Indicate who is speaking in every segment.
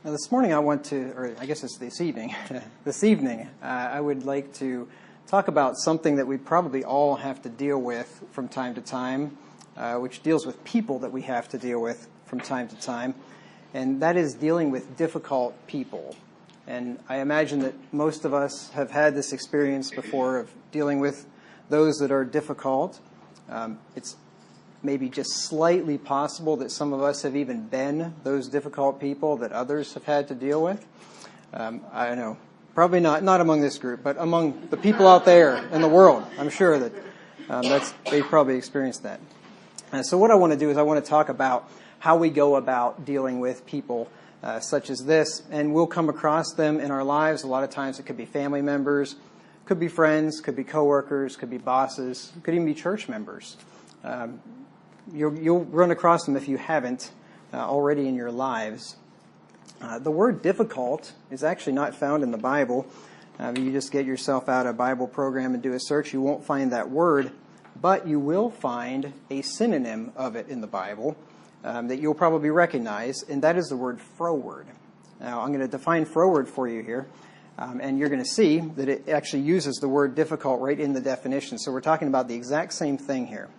Speaker 1: Now this morning or I guess it's this evening, I would like to talk about something that we probably all have to deal with from time to time, which deals with people that we have to deal with from time to time, and that is dealing with difficult people. And I imagine that most of us have had this experience before of dealing with those that are difficult. It's maybe just slightly possible that some of us have even been those difficult people that others have had to deal with. I don't know, probably not among this group, but among the people out there in the world. I'm sure that they've probably experienced that. So what I want to do is I want to talk about how we go about dealing with people such as this, and we'll come across them in our lives. A lot of times it could be family members, could be friends, could be coworkers, could be bosses, could even be church members. You'll run across them if you haven't already in your lives. The word difficult is actually not found in the Bible. You just get yourself out a Bible program and do a search. You won't find that word, but you will find a synonym of it in the Bible that you'll probably recognize, and that is the word froward. Now, I'm going to define froward for you here, and you're going to see that it actually uses the word difficult right in the definition. So we're talking about the exact same thing here.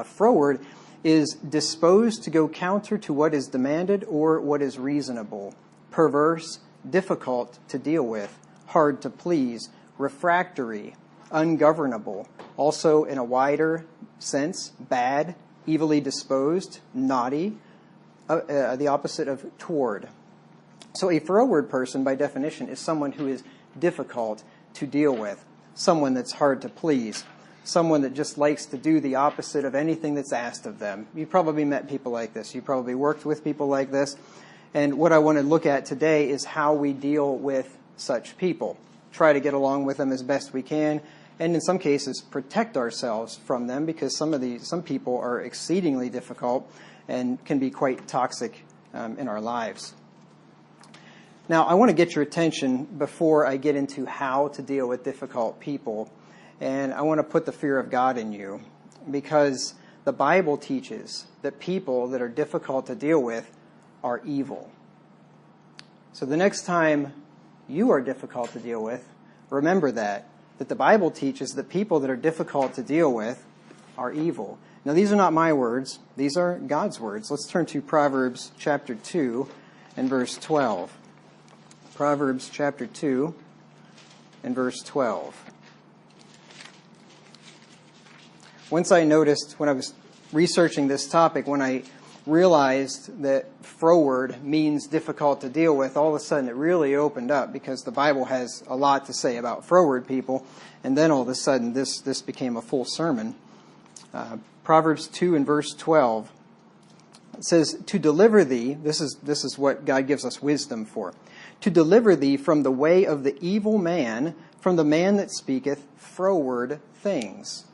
Speaker 1: Froward is disposed to go counter to what is demanded or what is reasonable, perverse, difficult to deal with, hard to please, refractory, ungovernable, also in a wider sense, bad, evilly disposed, naughty, the opposite of toward. So a froward person, by definition, is someone who is difficult to deal with, someone that's hard to please, someone that just likes to do the opposite of anything that's asked of them. You've probably met people like this. You've probably worked with people like this. And what I want to look at today is how we deal with such people. Try to get along with them as best we can, and in some cases protect ourselves from them, because some people are exceedingly difficult and can be quite toxic in our lives. Now, I want to get your attention before I get into how to deal with difficult people. And I want to put the fear of God in you, because the Bible teaches that people that are difficult to deal with are evil. So the next time you are difficult to deal with, remember that the Bible teaches that people that are difficult to deal with are evil. Now, these are not my words. These are God's words. Let's turn to Proverbs chapter 2 and verse 12. Proverbs chapter 2 and verse 12. Once I noticed, when I was researching this topic, when I realized that froward means difficult to deal with, all of a sudden it really opened up, because the Bible has a lot to say about froward people, and then all of a sudden this became a full sermon. Proverbs 2 and verse 12, it says, "To deliver thee," this is what God gives us wisdom for, "to deliver thee from the way of the evil man, from the man that speaketh froward things."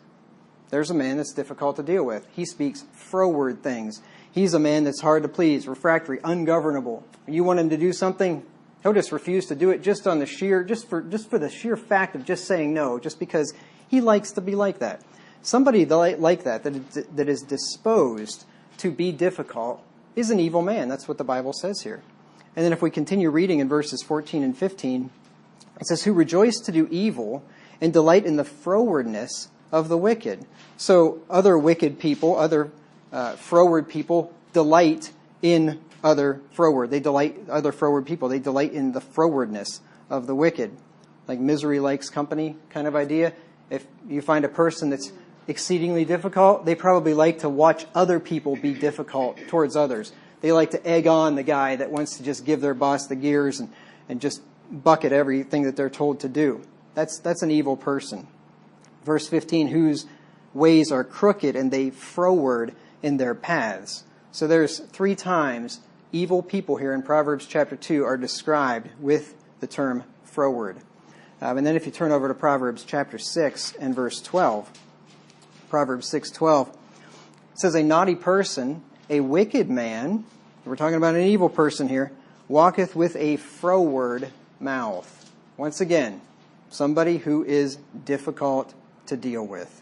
Speaker 1: There's a man that's difficult to deal with. He speaks froward things. He's a man that's hard to please, refractory, ungovernable. You want him to do something, he'll just refuse to do it just for the sheer fact of just saying no, just because he likes to be like that. Somebody like that is disposed to be difficult is an evil man. That's what the Bible says here. And then if we continue reading in verses 14 and 15, it says, "Who rejoice to do evil and delight in the frowardness of the wicked." So other wicked people, other froward people delight in other froward. Other froward people. They delight in the frowardness of the wicked. Like misery likes company kind of idea. If you find a person that's exceedingly difficult, they probably like to watch other people be difficult towards others. They like to egg on the guy that wants to just give their boss the gears and just bucket everything that they're told to do. That's an evil person. Verse 15, "Whose ways are crooked, and they froward in their paths." So there's 3 times evil people here in Proverbs chapter 2 are described with the term froward. And then if you turn over to Proverbs chapter 6 and verse 12, Proverbs 6:12, it says, "A naughty person, a wicked man," we're talking about an evil person here, "walketh with a froward mouth." Once again, somebody who is difficult to deal with.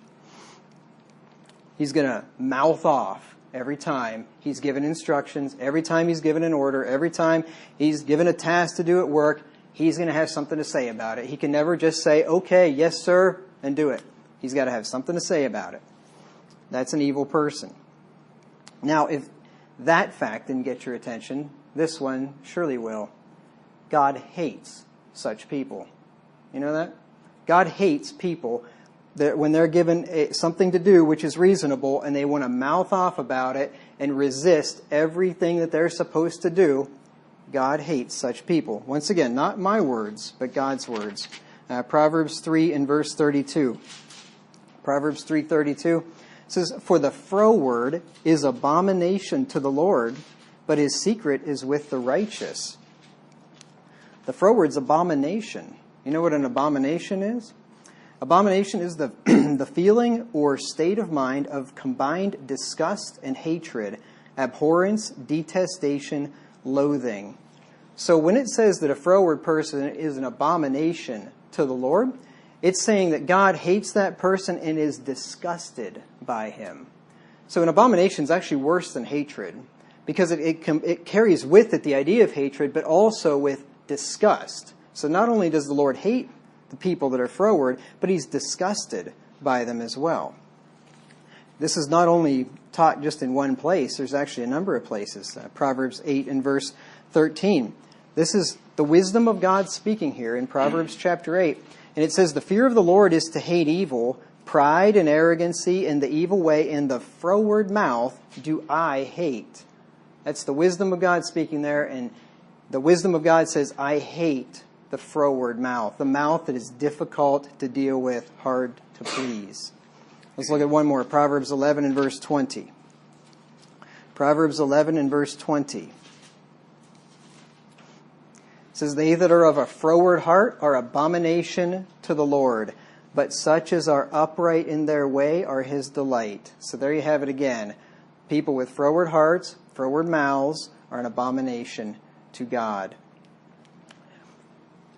Speaker 1: He's going to mouth off every time he's given instructions, every time he's given an order, every time he's given a task to do at work, he's going to have something to say about it. He can never just say, okay, yes, sir, and do it. He's got to have something to say about it. That's an evil person. Now, if that fact didn't get your attention, this one surely will. God hates such people. You know that? God hates people that when they're given something to do which is reasonable and they want to mouth off about it and resist everything that they're supposed to do, God hates such people. Once again, not my words, but God's words. Proverbs 3 and verse 32. Proverbs 3:32 says, "For the froward is abomination to the Lord, but his secret is with the righteous." The froward's abomination. You know what an abomination is? Abomination is the the feeling or state of mind of combined disgust and hatred, abhorrence, detestation, loathing. So when it says that a froward person is an abomination to the Lord, it's saying that God hates that person and is disgusted by him. So an abomination is actually worse than hatred because it carries with it the idea of hatred, but also with disgust. So not only does the Lord hate the people that are froward, but he's disgusted by them as well. This is not only taught just in one place. There's actually a number of places. Proverbs 8 and verse 13. This is the wisdom of God speaking here in Proverbs chapter 8. And it says, "The fear of the Lord is to hate evil, pride and arrogancy and the evil way, and the froward mouth do I hate." That's the wisdom of God speaking there. And the wisdom of God says, I hate the froward mouth, the mouth that is difficult to deal with, hard to please. Let's look at one more. Proverbs 11 and verse 20. Proverbs 11 and verse 20. It says, "They that are of a froward heart are abomination to the Lord, but such as are upright in their way are his delight." So there you have it again. People with froward hearts, froward mouths, are an abomination to God.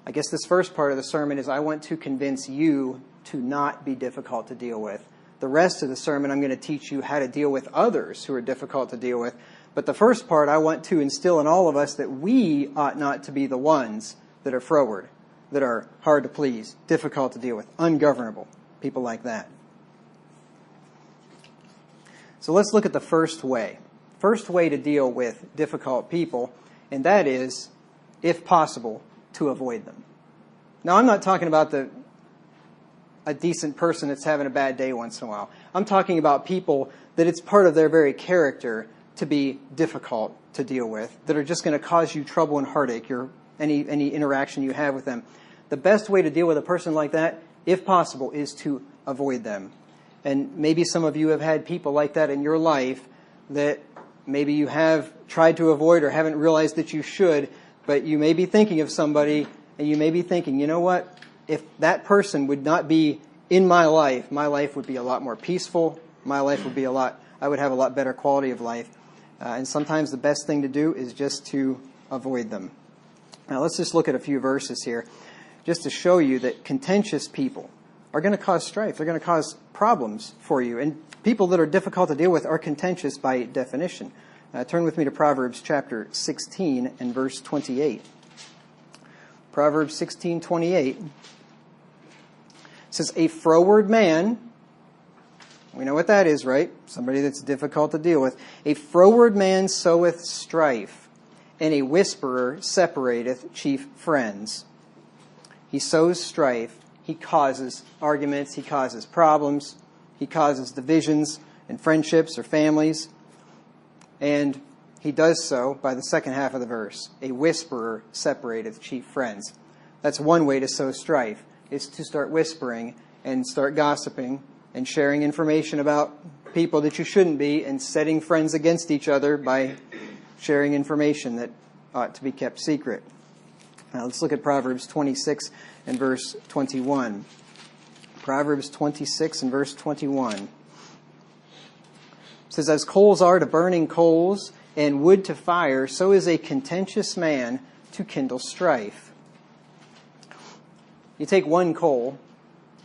Speaker 1: I guess this first part of the sermon is I want to convince you to not be difficult to deal with. The rest of the sermon, I'm going to teach you how to deal with others who are difficult to deal with. But the first part, I want to instill in all of us that we ought not to be the ones that are froward, that are hard to please, difficult to deal with, ungovernable, people like that. So let's look at the first way. First way to deal with difficult people, and that is, if possible, to avoid them. Now, I'm not talking about a decent person that's having a bad day once in a while. I'm talking about people that it's part of their very character to be difficult to deal with, that are just going to cause you trouble and heartache, any interaction you have with them. The best way to deal with a person like that, if possible, is to avoid them. And maybe some of you have had people like that in your life that maybe you have tried to avoid or haven't realized that you should, but you may be thinking of somebody and you may be thinking, you know what? If that person would not be in my life would be a lot more peaceful. My life would be I would have a lot better quality of life. And sometimes the best thing to do is just to avoid them. Now let's just look at a few verses here just to show you that contentious people are going to cause strife. They're going to cause problems for you. And people that are difficult to deal with are contentious by definition. Turn with me to Proverbs chapter 16 and verse 28. Proverbs 16:28 says, "A froward man," we know what that is, right? Somebody that's difficult to deal with. "A froward man soweth strife, and a whisperer separateth chief friends." He sows strife. He causes arguments. He causes problems. He causes divisions in friendships or families. And he does so by the second half of the verse. "A whisperer separateth chief friends." That's one way to sow strife, is to start whispering and start gossiping and sharing information about people that you shouldn't be and setting friends against each other by sharing information that ought to be kept secret. Now let's look at Proverbs 26 and verse 21. Proverbs 26 and verse 21. It says, "As coals are to burning coals and wood to fire, so is a contentious man to kindle strife." You take one coal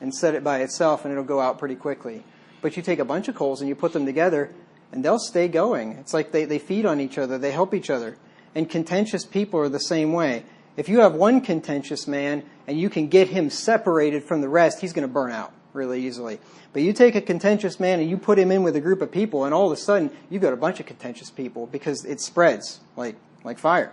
Speaker 1: and set it by itself and it'll go out pretty quickly. But you take a bunch of coals and you put them together and they'll stay going. It's like they feed on each other. They help each other. And contentious people are the same way. If you have one contentious man and you can get him separated from the rest, he's going to burn out really easily. But you take a contentious man and you put him in with a group of people, and all of a sudden you've got a bunch of contentious people because it spreads like fire.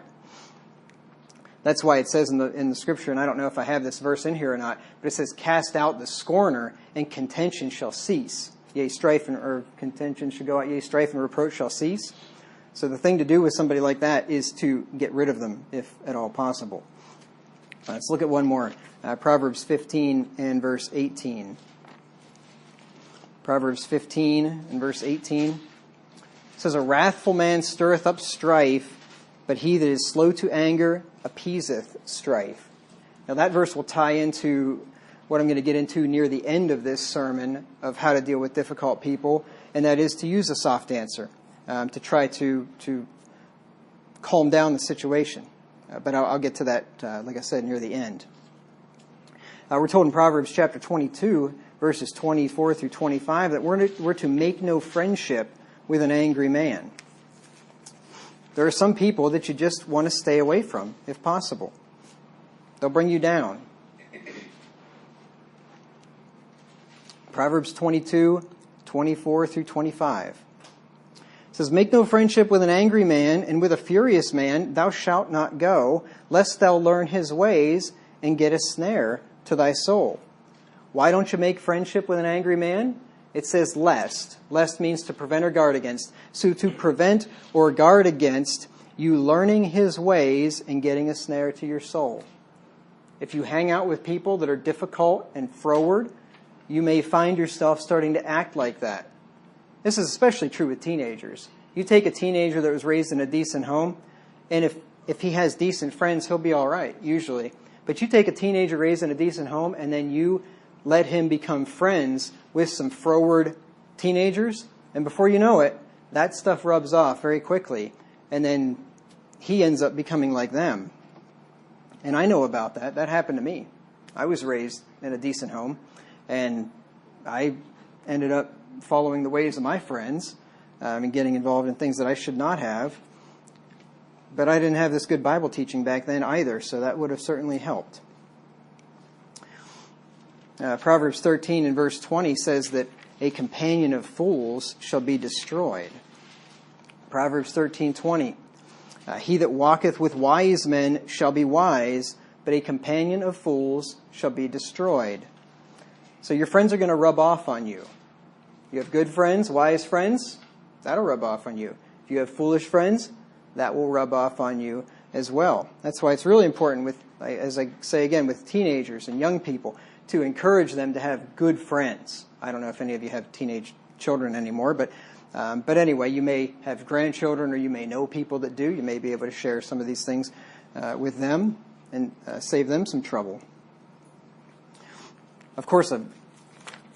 Speaker 1: That's why it says in the scripture, and I don't know if I have this verse in here or not, but it says, "Cast out the scorner, and contention shall cease. Yea, strife or contention shall go out. Yea, strife and reproach shall cease." So the thing to do with somebody like that is to get rid of them, if at all possible. Let's look at one more. Proverbs 15 and verse 18. Proverbs 15 and verse 18. It says, "A wrathful man stirreth up strife, but he that is slow to anger appeaseth strife." Now that verse will tie into what I'm going to get into near the end of this sermon of how to deal with difficult people, and that is to use a soft answer, to try to calm down the situation. But I'll get to that, like I said, near the end. We're told in Proverbs chapter 22, verses 24 through 25, that we're to make no friendship with an angry man. There are some people that you just want to stay away from, if possible. They'll bring you down. Proverbs 22, 24 through 25. It says, "Make no friendship with an angry man, and with a furious man thou shalt not go, lest thou learn his ways, and get a snare to thy soul." Why don't you make friendship with an angry man? It says lest. Lest means to prevent or guard against. So to prevent or guard against you learning his ways and getting a snare to your soul. If you hang out with people that are difficult and froward, you may find yourself starting to act like that. This is especially true with teenagers. You take a teenager that was raised in a decent home, and if he has decent friends, he'll be all right, usually. But you take a teenager raised in a decent home, and then you let him become friends with some froward teenagers, and before you know it, that stuff rubs off very quickly, and then he ends up becoming like them. And I know about that. That happened to me. I was raised in a decent home, and I ended up following the ways of my friends and getting involved in things that I should not have. But I didn't have this good Bible teaching back then either, so that would have certainly helped. Proverbs 13 and verse 20 says that a companion of fools shall be destroyed. Proverbs 13:20. He that walketh with wise men shall be wise, but a companion of fools shall be destroyed. So your friends are going to rub off on you. You have good friends, wise friends, that'll rub off on you. If you have foolish friends, that will rub off on you as well. That's why it's really important with, as I say again, with teenagers and young people, to encourage them to have good friends. I don't know if any of you have teenage children anymore, but anyway, you may have grandchildren or you may know people that do. You may be able to share some of these things with them and save them some trouble. Of course, a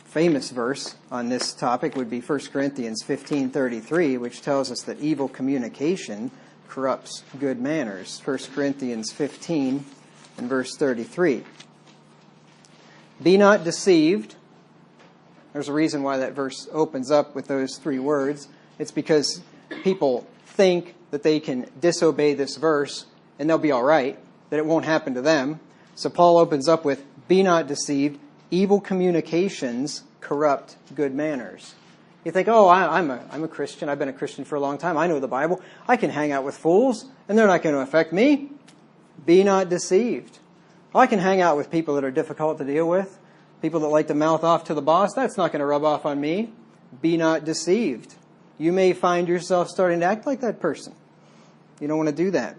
Speaker 1: famous verse on this topic would be 1 Corinthians 15:33, which tells us that evil communication corrupts good manners. 1 Corinthians 15 and verse 33. "Be not deceived." There's a reason why that verse opens up with those three words. It's because people think that they can disobey this verse and they'll be all right, that it won't happen to them. So Paul opens up with, "Be not deceived. Evil communications corrupt good manners." You think, "Oh, I'm a Christian. I've been a Christian for a long time. I know the Bible. I can hang out with fools and they're not going to affect me." Be not deceived. I can hang out with people that are difficult to deal with, people that like to mouth off to the boss. That's not going to rub off on me. Be not deceived. You may find yourself starting to act like that person. You don't want to do that.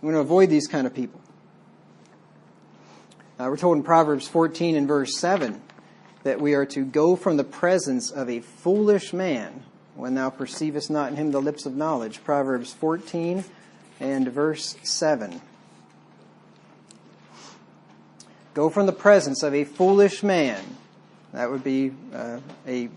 Speaker 1: You want to avoid these kind of people. We're told in Proverbs 14 and verse 7 that we are to go from the presence of a foolish man when thou perceivest not in him the lips of knowledge. Proverbs 14 and verse 7. Go from the presence of a foolish man. That would be a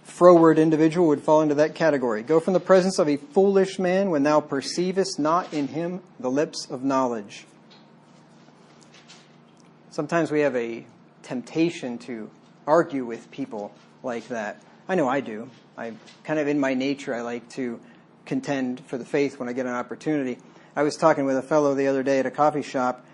Speaker 1: froward individual would fall into that category. Go from the presence of a foolish man when thou perceivest not in him the lips of knowledge. Sometimes we have a temptation to argue with people like that. I know I do. I kind of in my nature, I like to contend for the faith when I get an opportunity. I was talking with a fellow the other day at a coffee shop,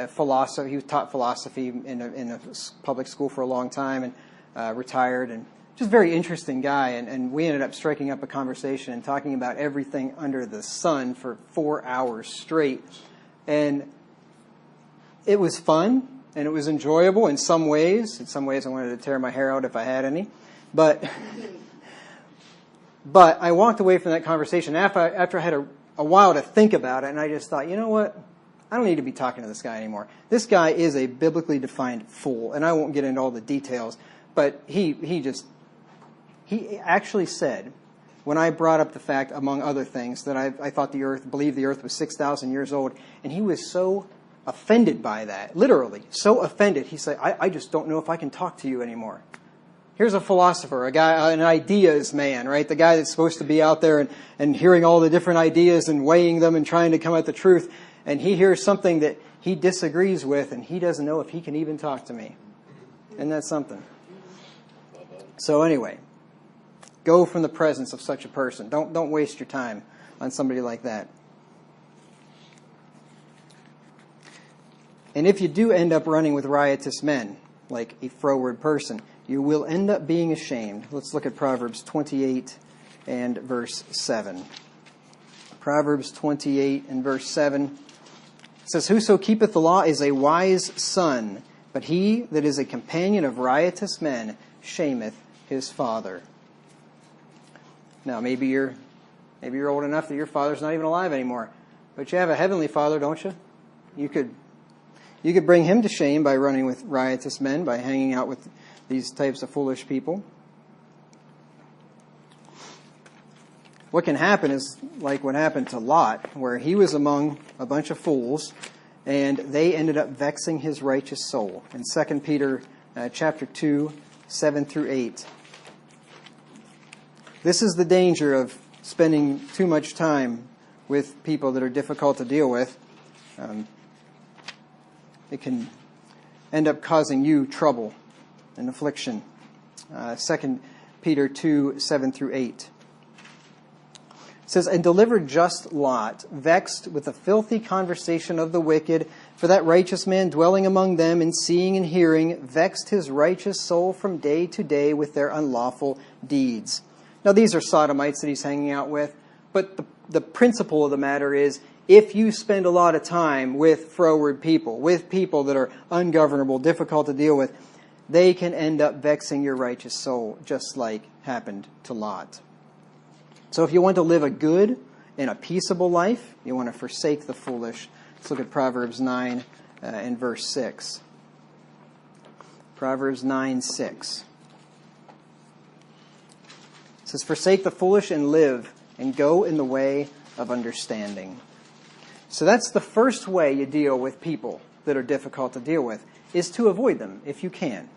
Speaker 1: philosophy. He taught philosophy in a public school for a long time and retired, and just a very interesting guy. And we ended up striking up a conversation and talking about everything under the sun for 4 hours straight. And it was fun, and it was enjoyable in some ways. In some ways, I wanted to tear my hair out if I had any. But I walked away from that conversation after I had a while to think about it, and I just thought, you know what? I don't need to be talking to this guy anymore. This guy is a biblically defined fool, and I won't get into all the details, but he actually said, when I brought up the fact, among other things, that I thought believed the earth was 6,000 years old, and he was so offended by that, literally, so offended, he said, I just don't know if I can talk to you anymore. Here's a philosopher, a guy, an ideas man, right? The guy that's supposed to be out there and hearing all the different ideas and weighing them and trying to come at the truth. And he hears something that he disagrees with, and he doesn't know if he can even talk to me. Isn't that something? So anyway, go from the presence of such a person. Don't waste your time on somebody like that. And if you do end up running with riotous men, like a froward person, you will end up being ashamed. Let's look at Proverbs 28 and verse 7. Proverbs 28 and verse 7 says, "Whoso keepeth the law is a wise son, but he that is a companion of riotous men shameth his father." Now, maybe you're old enough that your father's not even alive anymore, but you have a heavenly Father, don't you? You could bring him to shame by running with riotous men, by hanging out with these types of foolish people. What can happen is like what happened to Lot, where he was among a bunch of fools, and they ended up vexing his righteous soul. In 2 Peter chapter 2, 7 through 8. This is the danger of spending too much time with people that are difficult to deal with. It can end up causing you trouble and affliction. 2 Peter 2, 7 through 8. It says, "And delivered just Lot, vexed with the filthy conversation of the wicked, for that righteous man dwelling among them and seeing and hearing, vexed his righteous soul from day to day with their unlawful deeds." Now these are sodomites that he's hanging out with, but the principle of the matter is, if you spend a lot of time with froward people, with people that are ungovernable, difficult to deal with, they can end up vexing your righteous soul, just like happened to Lot. So if you want to live a good and a peaceable life, you want to forsake the foolish. Let's look at Proverbs 9 and verse 6. Proverbs 9, 6. It says, "Forsake the foolish and live, and go in the way of understanding." So that's the first way you deal with people that are difficult to deal with, is to avoid them if you can.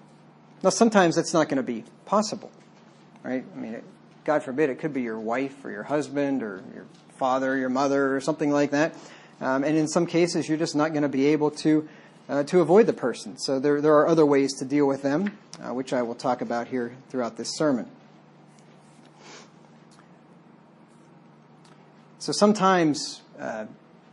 Speaker 1: Now, sometimes that's not going to be possible, right? I mean, God forbid, it could be your wife or your husband or your father or your mother or something like that. And in some cases, you're just not going to be able to avoid the person. So there are other ways to deal with them, which I will talk about here throughout this sermon. So sometimes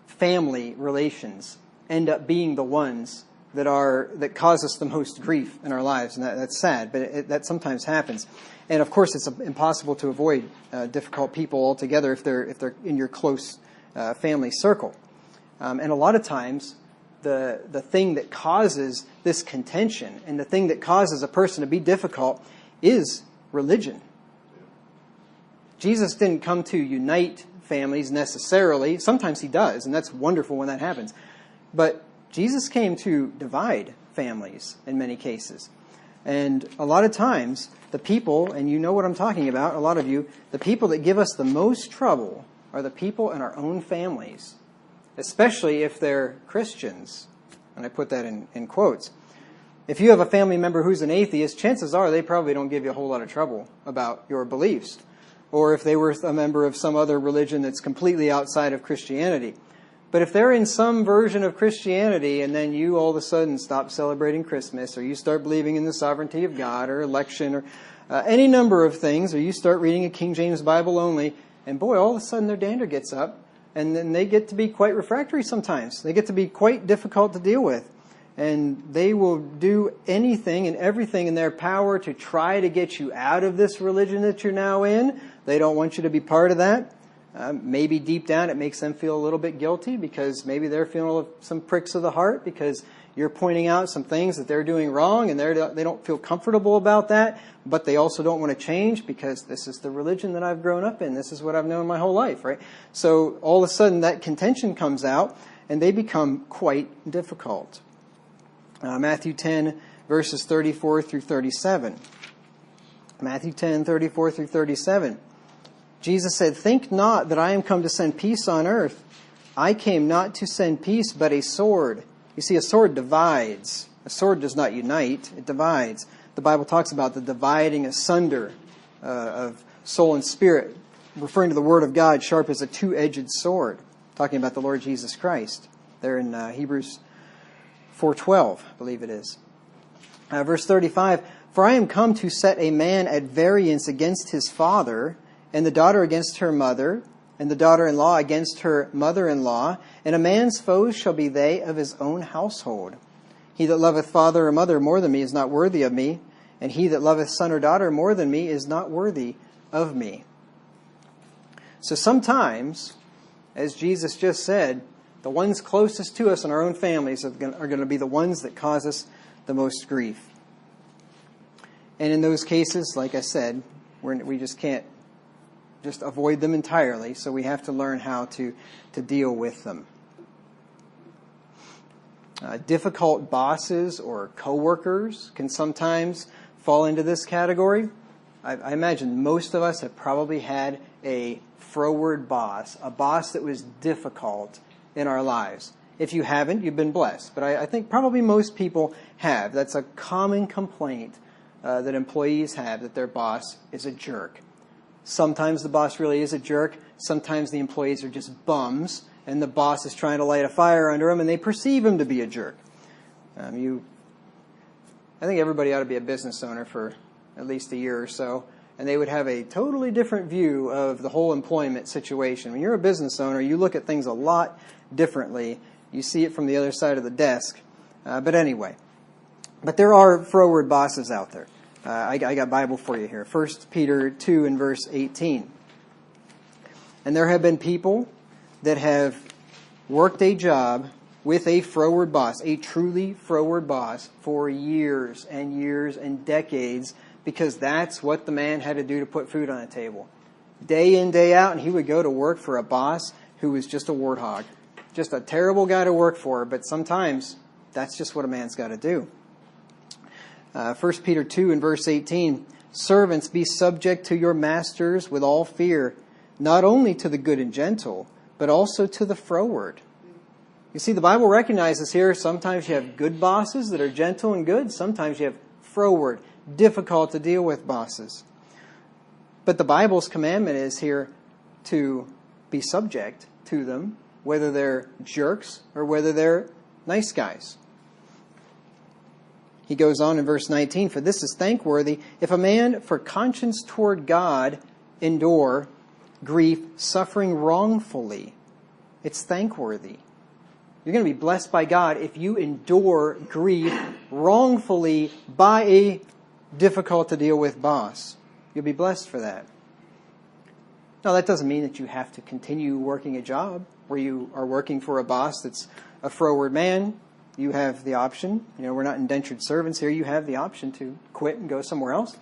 Speaker 1: family relations end up being the ones that cause us the most grief in our lives, and that's sad, but that sometimes happens. And of course, it's impossible to avoid difficult people altogether if they're in your close family circle. And a lot of times, the thing that causes this contention and the thing that causes a person to be difficult is religion. Jesus didn't come to unite families necessarily. Sometimes he does, and that's wonderful when that happens. But Jesus came to divide families in many cases. And a lot of times, the people, and you know what I'm talking about, a lot of you, the people that give us the most trouble are the people in our own families, especially if they're Christians. And I put that in quotes. If you have a family member who's an atheist, chances are they probably don't give you a whole lot of trouble about your beliefs. Or if they were a member of some other religion that's completely outside of Christianity. But if they're in some version of Christianity and then you all of a sudden stop celebrating Christmas, or you start believing in the sovereignty of God or election, or any number of things, or you start reading a King James Bible only, and boy, all of a sudden their dander gets up, and then they get to be quite refractory sometimes. They get to be quite difficult to deal with. And they will do anything and everything in their power to try to get you out of this religion that you're now in. They don't want you to be part of that. Maybe deep down it makes them feel a little bit guilty because maybe they're feeling some pricks of the heart because you're pointing out some things that they're doing wrong and they don't feel comfortable about that, but they also don't want to change because this is the religion that I've grown up in. This is what I've known my whole life, right? So all of a sudden that contention comes out and they become quite difficult. Matthew 10, verses 34 through 37. Matthew 10, 34 through 37. Jesus said, "Think not that I am come to send peace on earth. I came not to send peace, but a sword." You see, a sword divides. A sword does not unite, it divides. The Bible talks about the dividing asunder of soul and spirit, referring to the Word of God, sharp as a two-edged sword, talking about the Lord Jesus Christ. There in Hebrews 4:12, I believe it is. Verse 35, "For I am come to set a man at variance against his father, and the daughter against her mother, and the daughter-in-law against her mother-in-law, and a man's foes shall be they of his own household. He that loveth father or mother more than me is not worthy of me, and he that loveth son or daughter more than me is not worthy of me." So sometimes, as Jesus just said, the ones closest to us in our own families are going to be the ones that cause us the most grief. And in those cases, like I said, we just can't just avoid them entirely, so we have to learn how to deal with them. Difficult bosses or coworkers can sometimes fall into this category. I imagine most of us have probably had a froward boss, a boss that was difficult in our lives. If you haven't, you've been blessed. But I think probably most people have. That's a common complaint that employees have, that their boss is a jerk. Sometimes the boss really is a jerk. Sometimes the employees are just bums, and the boss is trying to light a fire under them, and they perceive him to be a jerk. I think everybody ought to be a business owner for at least a year or so, and they would have a totally different view of the whole employment situation. When you're a business owner, you look at things a lot differently. You see it from the other side of the desk. But there are froward bosses out there. I got Bible for you here. 1 Peter 2 and verse 18. "And there have been people that have worked a job with a froward boss, a truly froward boss, for years and years and decades, because that's what the man had to do to put food on the table. Day in, day out, and he would go to work for a boss who was just a warthog. Just a terrible guy to work for, but sometimes that's just what a man's got to do. 1 Peter 2 and verse 18, "Servants, be subject to your masters with all fear, not only to the good and gentle, but also to the froward." You see, the Bible recognizes here sometimes you have good bosses that are gentle and good. Sometimes you have froward, difficult to deal with bosses. But the Bible's commandment is here to be subject to them, whether they're jerks or whether they're nice guys. He goes on in verse 19, "For this is thankworthy, if a man for conscience toward God endure grief, suffering wrongfully." It's thankworthy. You're going to be blessed by God if you endure grief wrongfully by a difficult to deal with boss. You'll be blessed for that. Now, that doesn't mean that you have to continue working a job where you are working for a boss that's a froward man. You have the option. We're not indentured servants here. You have the option to quit and go somewhere else.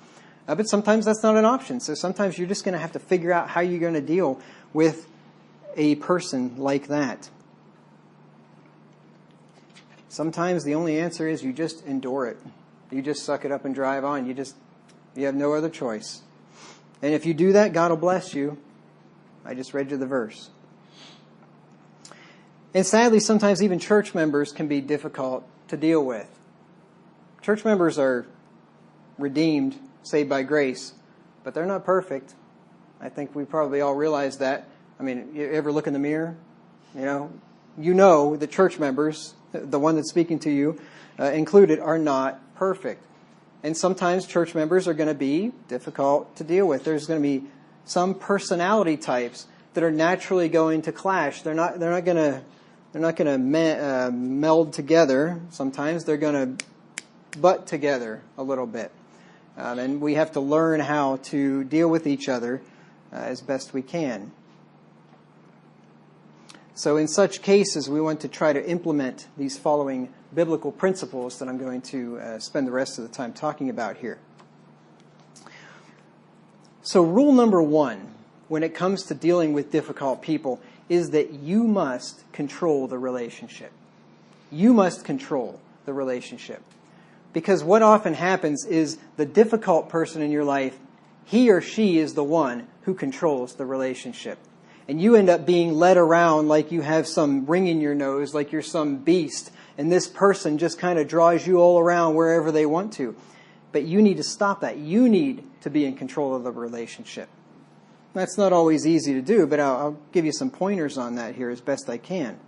Speaker 1: But sometimes that's not an option. So sometimes you're just going to have to figure out how you're going to deal with a person like that. Sometimes the only answer is you just endure it. You just suck it up and drive on. You have no other choice. And if you do that, God will bless you. I just read you the verse. And sadly, sometimes even church members can be difficult to deal with. Church members are redeemed, saved by grace, but they're not perfect. I think we probably all realize that. I mean, you ever look in the mirror? You know the church members, the one that's speaking to you included, are not perfect. And sometimes church members are going to be difficult to deal with. There's going to be some personality types that are naturally going to clash. They're not going to meld together. Sometimes they're going to butt together a little bit. And we have to learn how to deal with each other as best we can. So in such cases, we want to try to implement these following biblical principles that I'm going to spend the rest of the time talking about here. So rule number 1, when it comes to dealing with difficult people, is that you must control the relationship. You must control the relationship. Because what often happens is the difficult person in your life, he or she is the one who controls the relationship. And you end up being led around like you have some ring in your nose, like you're some beast. And this person just kind of draws you all around wherever they want to. But you need to stop that. You need to be in control of the relationship. That's not always easy to do, but I'll give you some pointers on that here as best I can.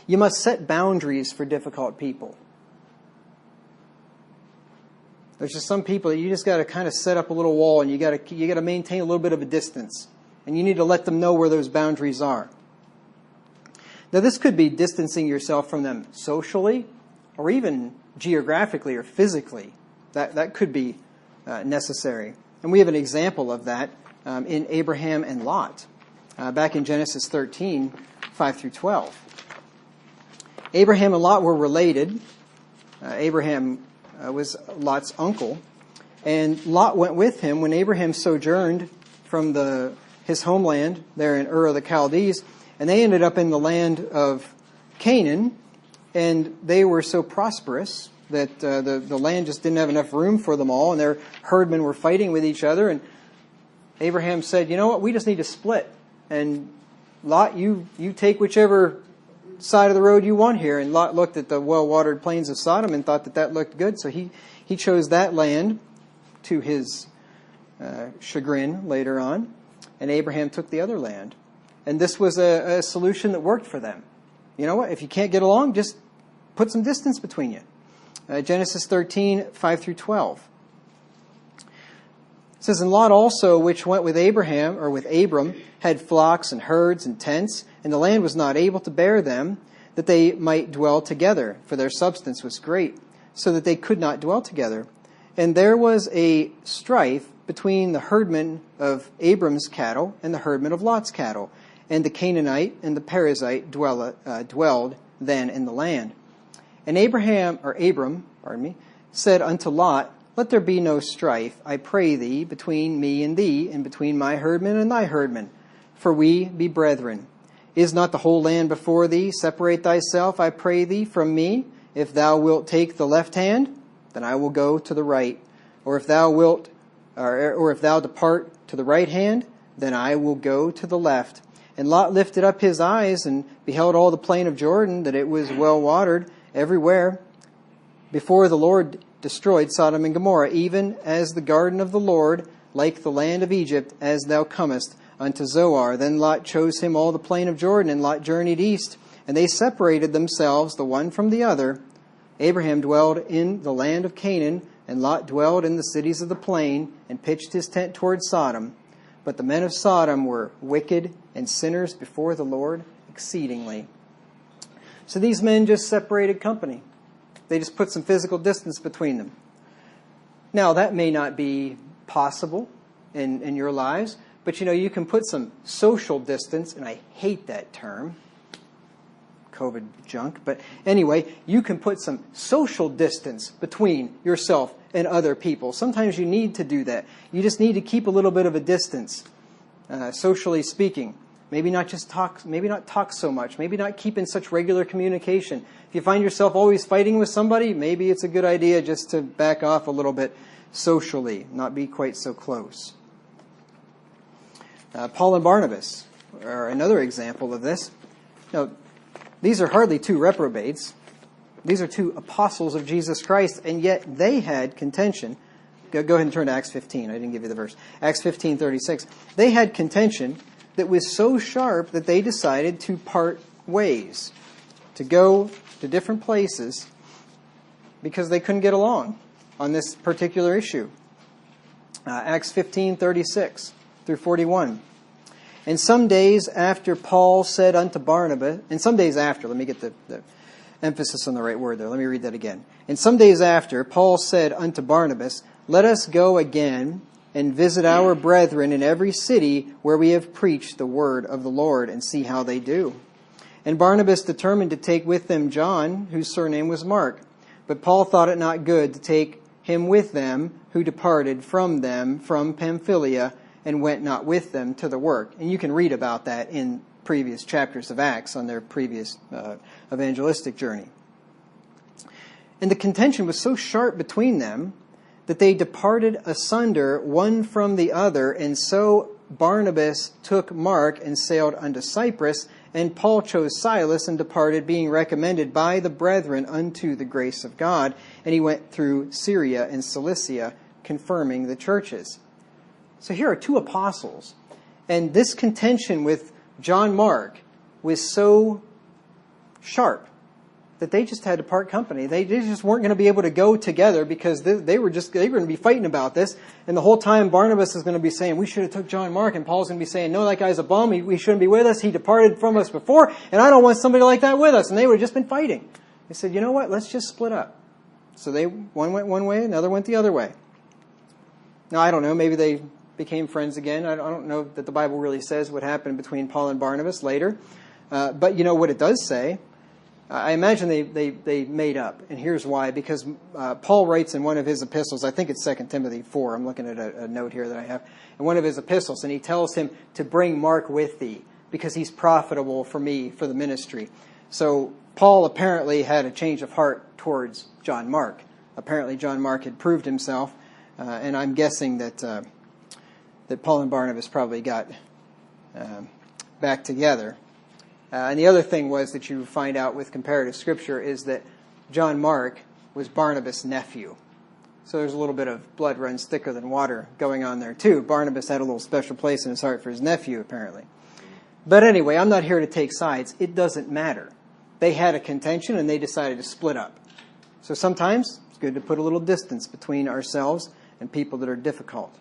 Speaker 1: You must set boundaries for difficult people. There's just some people that you just got to kind of set up a little wall, and you got to maintain a little bit of a distance. And you need to let them know where those boundaries are. Now, this could be distancing yourself from them socially or even geographically or physically. That could be necessary. And we have an example of that in Abraham and Lot, back in Genesis 13, 5 through 12. Abraham and Lot were related. Abraham was Lot's uncle. And Lot went with him when Abraham sojourned from his homeland there in Ur of the Chaldees, and they ended up in the land of Canaan, and they were so prosperous that the land just didn't have enough room for them all, and their herdmen were fighting with each other, and Abraham said, you know what, we just need to split, and Lot, you take whichever side of the road you want here. And Lot looked at the well-watered plains of Sodom and thought that looked good, so he chose that land to his chagrin later on. And Abraham took the other land. And this was a solution that worked for them. You know what? If you can't get along, just put some distance between you. Genesis 13, 5 through 12. It says, and Lot also, which went with Abraham, or with Abram, had flocks and herds and tents, and the land was not able to bear them, that they might dwell together, for their substance was great, so that they could not dwell together. And there was a strife between the herdmen of Abram's cattle and the herdmen of Lot's cattle. And the Canaanite and the Perizzite dwelled then in the land. And Abram, said unto Lot, let there be no strife, I pray thee, between me and thee, and between my herdmen and thy herdmen, for we be brethren. Is not the whole land before thee? Separate thyself, I pray thee, from me. If thou wilt take the left hand, then I will go to the right. Or if thou depart to the right hand, then I will go to the left. And Lot lifted up his eyes and beheld all the plain of Jordan, that it was well watered everywhere, before the Lord destroyed Sodom and Gomorrah, even as the garden of the Lord, like the land of Egypt, as thou comest unto Zoar. Then Lot chose him all the plain of Jordan, and Lot journeyed east, and they separated themselves the one from the other. Abraham dwelled in the land of Canaan, and Lot dwelled in the cities of the plain, and pitched his tent toward Sodom. But the men of Sodom were wicked and sinners before the Lord exceedingly. So these men just separated company. They just put some physical distance between them. Now, that may not be possible in your lives, but you can put some social distance, and I hate that term, COVID junk, but anyway, you can put some social distance between yourself and other people. Sometimes you need to do that. You just need to keep a little bit of a distance, socially speaking. Maybe not talk so much. Maybe not keep in such regular communication. If you find yourself always fighting with somebody, maybe it's a good idea just to back off a little bit socially, not be quite so close. Paul and Barnabas are another example of this. Now, these are hardly two reprobates. These are two apostles of Jesus Christ, and yet they had contention. Go ahead and turn to Acts 15. I didn't give you the verse. Acts 15:36. They had contention that was so sharp that they decided to part ways, to go to different places because they couldn't get along. on this particular issue. Acts 15:36 through 41. And some days after Paul said unto Barnabas, and some days after, let me get the emphasis on the right word there. Let me read that again. And some days after, Paul said unto Barnabas, Let us go again and visit our brethren in every city where we have preached the word of the Lord, and see how they do. And Barnabas determined to take with them John, whose surname was Mark. But Paul thought it not good to take him with them, who departed from them from Pamphylia, and went not with them to the work. And you can read about that in previous chapters of Acts on their previous evangelistic journey. And the contention was so sharp between them that they departed asunder one from the other, and so Barnabas took Mark and sailed unto Cyprus, and Paul chose Silas and departed, being recommended by the brethren unto the grace of God. And he went through Syria and Cilicia, confirming the churches. So here are two apostles, and this contention with John Mark was so sharp that they just had to part company. They just weren't going to be able to go together, because they were going to be fighting about this. And the whole time Barnabas is going to be saying, we should have took John Mark. And Paul's going to be saying, no, that guy's a bum. We shouldn't be with us. He departed from us before, and I don't want somebody like that with us. And they would have just been fighting. They said, you know what? Let's just split up. So one went one way, another went the other way. Now, I don't know. Maybe they became friends again. I don't know that the Bible really says what happened between Paul and Barnabas later. But you know what it does say? I imagine they made up, and here's why. Because Paul writes in one of his epistles, I think it's 2 Timothy 4, I'm looking at a note here that I have, in one of his epistles, and he tells him to bring Mark with thee, because he's profitable for me for the ministry. So Paul apparently had a change of heart towards John Mark. Apparently John Mark had proved himself, and I'm guessing that Paul and Barnabas probably got back together. And the other thing was that you find out with comparative scripture is that John Mark was Barnabas' nephew. So there's a little bit of blood runs thicker than water going on there too. Barnabas had a little special place in his heart for his nephew, apparently. But anyway, I'm not here to take sides. It doesn't matter. They had a contention and they decided to split up. So sometimes it's good to put a little distance between ourselves and people that are difficult.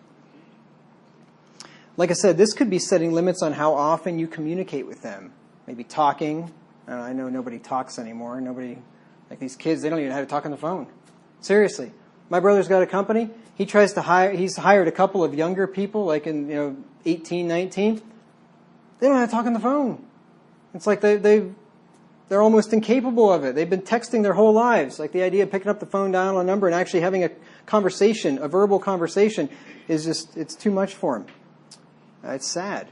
Speaker 1: Like I said, this could be setting limits on how often you communicate with them. Maybe talking. I know nobody talks anymore. Nobody, like these kids, they don't even know how to talk on the phone. Seriously. My brother's got a company. He's hired a couple of younger people, like in 18, 19. They don't know how to talk on the phone. It's like they're almost incapable of it. They've been texting their whole lives. Like the idea of picking up the phone, dialing a number, and actually having a conversation, a verbal conversation, is just, it's too much for them. It's sad.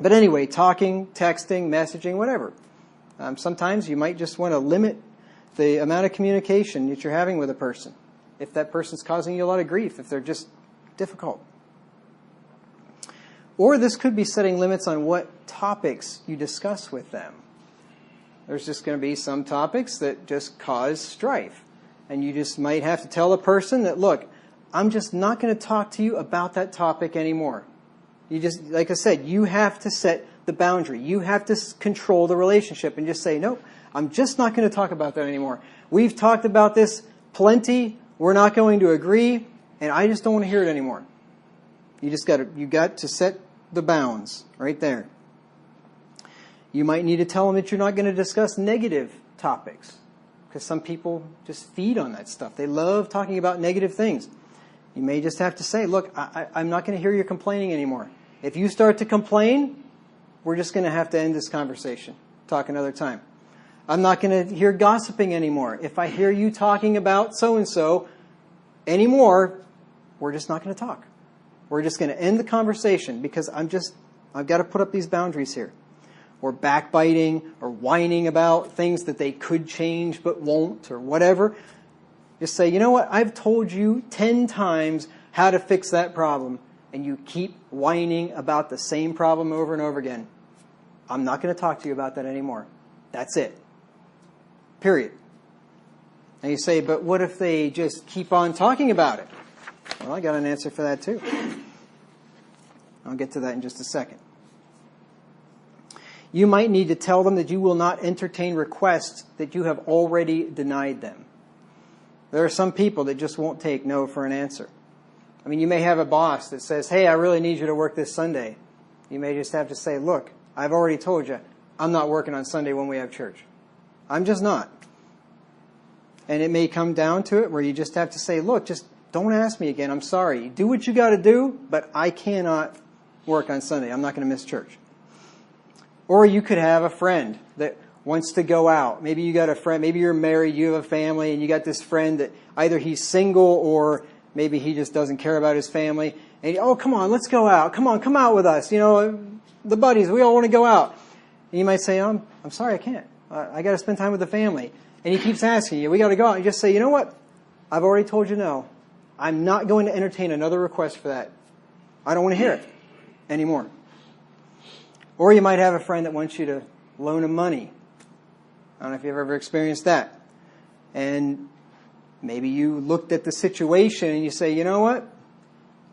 Speaker 1: But anyway, talking, texting, messaging, whatever. Sometimes you might just want to limit the amount of communication that you're having with a person, if that person's causing you a lot of grief, if they're just difficult. Or this could be setting limits on what topics you discuss with them. There's just going to be some topics that just cause strife. And you just might have to tell a person that, look, I'm just not going to talk to you about that topic anymore. You just, like I said, you have to set the boundary. You have to control the relationship and just say, nope, I'm just not going to talk about that anymore. We've talked about this plenty. We're not going to agree, and I just don't want to hear it anymore. You got to set the bounds right there. You might need to tell them that you're not going to discuss negative topics, because some people just feed on that stuff. They love talking about negative things. You may just have to say, look, I'm not going to hear you complaining anymore. If you start to complain, we're just going to have to end this conversation. Talk another time. I'm not going to hear gossiping anymore. If I hear you talking about so-and-so anymore, we're just not going to talk. We're just going to end the conversation, because I've got to put up these boundaries here. Or backbiting or whining about things that they could change but won't, or whatever. Just say, you know what, I've told you 10 times how to fix that problem, and you keep whining about the same problem over and over again. I'm not going to talk to you about that anymore. That's it. Period. And you say, but what if they just keep on talking about it? Well, I got an answer for that too. I'll get to that in just a second. You might need to tell them that you will not entertain requests that you have already denied them. There are some people that just won't take no for an answer. I mean, you may have a boss that says, hey, I really need you to work this Sunday. You may just have to say, look, I've already told you, I'm not working on Sunday when we have church. I'm just not. And it may come down to it where you just have to say, look, just don't ask me again. I'm sorry. Do what you got to do, but I cannot work on Sunday. I'm not going to miss church. Or you could have a friend that wants to go out. Maybe you got a friend, maybe you're married, you have a family, and you got this friend that either he's single or maybe he just doesn't care about his family. And, oh, come on, let's go out. Come on, come out with us. You know, the buddies, we all want to go out. And you might say, I'm sorry, I can't. I got to spend time with the family. And he keeps asking you, we got to go out. And you just say, you know what? I've already told you no. I'm not going to entertain another request for that. I don't want to hear it anymore. Or you might have a friend that wants you to loan him money. I don't know if you've ever experienced that. And maybe you looked at the situation and you say, you know what?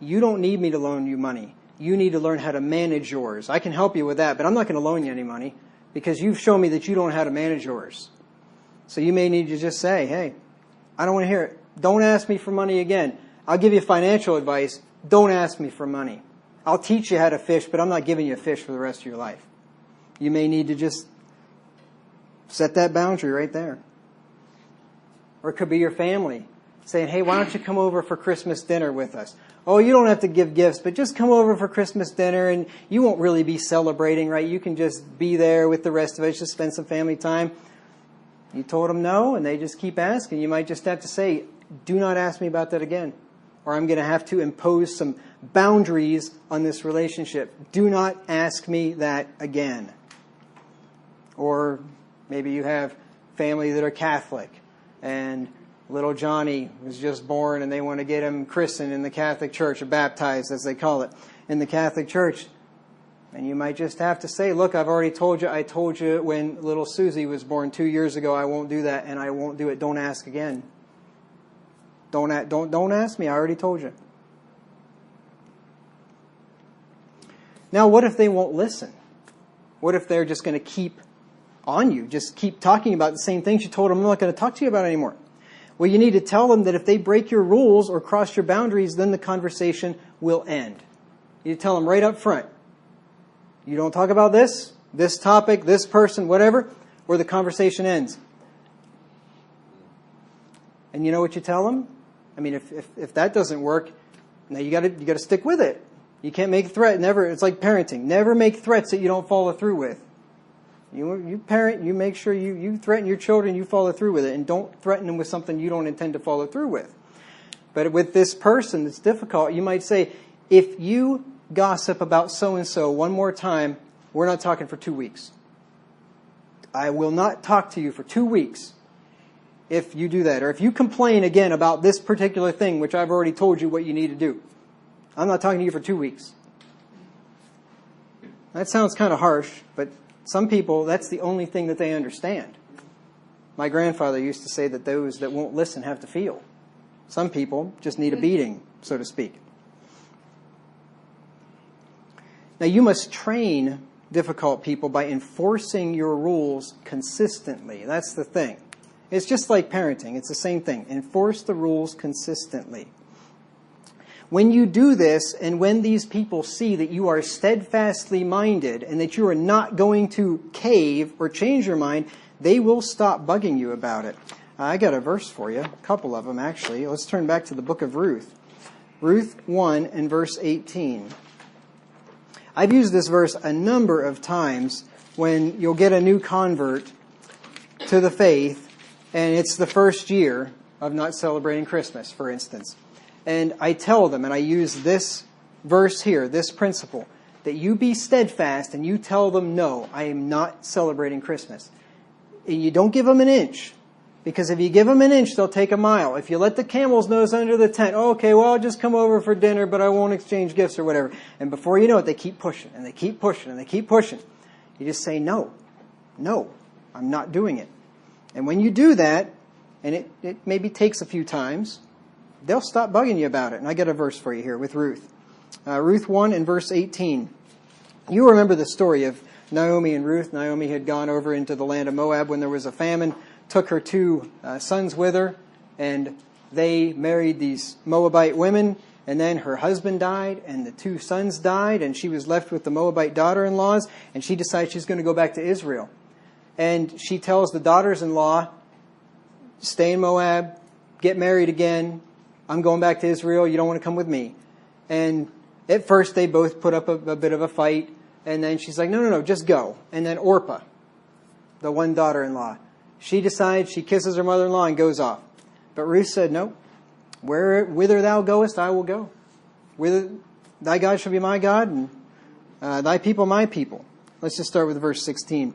Speaker 1: You don't need me to loan you money. You need to learn how to manage yours. I can help you with that, but I'm not going to loan you any money because you've shown me that you don't know how to manage yours. So you may need to just say, hey, I don't want to hear it. Don't ask me for money again. I'll give you financial advice. Don't ask me for money. I'll teach you how to fish, but I'm not giving you a fish for the rest of your life. You may need to just set that boundary right there. Or it could be your family saying, hey, why don't you come over for Christmas dinner with us? Oh, you don't have to give gifts, but just come over for Christmas dinner and you won't really be celebrating, right? You can just be there with the rest of us, just spend some family time. You told them no, and they just keep asking. You might just have to say, do not ask me about that again. Or I'm going to have to impose some boundaries on this relationship. Do not ask me that again. Or maybe you have family that are Catholic, and little Johnny was just born, and they want to get him christened in the Catholic Church, or baptized, as they call it, in the Catholic Church. And you might just have to say, look, I've already told you. I told you when little Susie was born 2 years ago, I won't do that, and I won't do it. Don't ask again. Don't ask me. I already told you. Now, what if they won't listen? What if they're just going to keep on you, just keep talking about the same things you told them I'm not going to talk to you about anymore? Well, you need to tell them that if they break your rules or cross your boundaries, then the conversation will end. You tell them right up front. You don't talk about this topic, this person, whatever, or the conversation ends. And you know what you tell them? I mean, if that doesn't work, now you got to stick with it. You can't make a threat. Never. It's like parenting. Never make threats that you don't follow through with. You parent, you make sure you threaten your children, you follow through with it, and don't threaten them with something you don't intend to follow through with. But with this person, it's difficult. You might say, if you gossip about so-and-so one more time, we're not talking for 2 weeks. I will not talk to you for 2 weeks if you do that. Or if you complain again about this particular thing, which I've already told you what you need to do. I'm not talking to you for 2 weeks. That sounds kind of harsh, but some people, that's the only thing that they understand. My grandfather used to say that those that won't listen have to feel. Some people just need a beating, so to speak. Now, you must train difficult people by enforcing your rules consistently. That's the thing. It's just like parenting. It's the same thing. Enforce the rules consistently. When you do this, and when these people see that you are steadfastly minded and that you are not going to cave or change your mind, they will stop bugging you about it. I got a verse for you, a couple of them actually. Let's turn back to the book of Ruth. Ruth 1 and verse 18. I've used this verse a number of times when you'll get a new convert to the faith, and it's the first year of not celebrating Christmas, for instance. And I tell them, and I use this verse here, this principle, that you be steadfast and you tell them, no, I am not celebrating Christmas. And you don't give them an inch, because if you give them an inch, they'll take a mile. If you let the camel's nose under the tent, okay, well, I'll just come over for dinner, but I won't exchange gifts or whatever. And before you know it, they keep pushing, and they keep pushing, and they keep pushing. You just say, no, I'm not doing it. And when you do that, and it maybe takes a few times, they'll stop bugging you about it. And I got a verse for you here with Ruth. Ruth 1 and verse 18. You remember the story of Naomi and Ruth. Naomi had gone over into the land of Moab when there was a famine, took her two sons with her, and they married these Moabite women, and then her husband died, and the 2 sons died, and she was left with the Moabite daughter-in-laws, and she decides she's going to go back to Israel. And she tells the daughters-in-law, stay in Moab, get married again, I'm going back to Israel, you don't want to come with me. And at first they both put up a bit of a fight, and then she's like, no, just go. And then Orpah, the one daughter-in-law, she decides, she kisses her mother-in-law and goes off. But Ruth said, no, whither thou goest, I will go. Whither thy God shall be my God, and thy people my people. Let's just start with verse 16.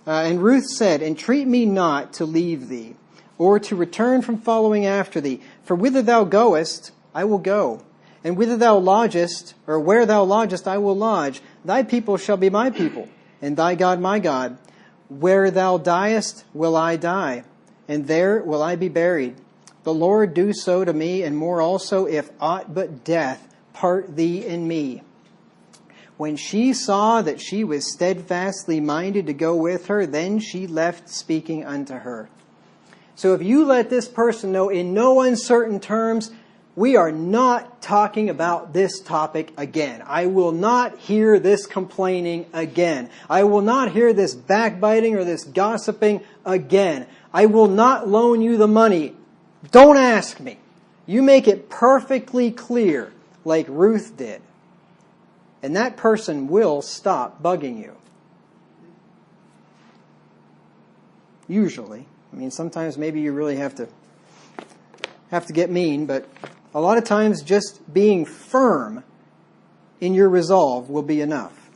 Speaker 1: And Ruth said, entreat me not to leave thee, or to return from following after thee. For whither thou goest, I will go. And whither thou lodgest, or where thou lodgest, I will lodge. Thy people shall be my people, and thy God my God. Where thou diest, will I die, and there will I be buried. The Lord do so to me, and more also, if aught but death part thee and me. When she saw that she was steadfastly minded to go with her, then she left speaking unto her. So if you let this person know in no uncertain terms, we are not talking about this topic again. I will not hear this complaining again. I will not hear this backbiting or this gossiping again. I will not loan you the money. Don't ask me. You make it perfectly clear, like Ruth did. And that person will stop bugging you. Usually. I mean, sometimes maybe you really have to get mean, but a lot of times just being firm in your resolve will be enough.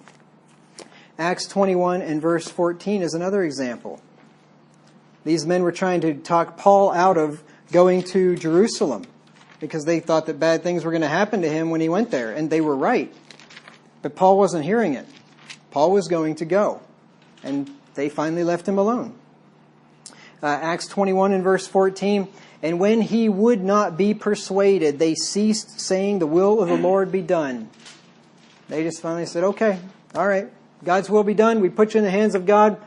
Speaker 1: Acts 21 and verse 14 is another example. These men were trying to talk Paul out of going to Jerusalem because they thought that bad things were going to happen to him when he went there, and they were right. But Paul wasn't hearing it. Paul was going to go, and they finally left him alone. Acts 21 and verse 14, and when he would not be persuaded, they ceased, saying, the will of the Lord be done. They just finally said, okay, all right, God's will be done. We put you in the hands of God.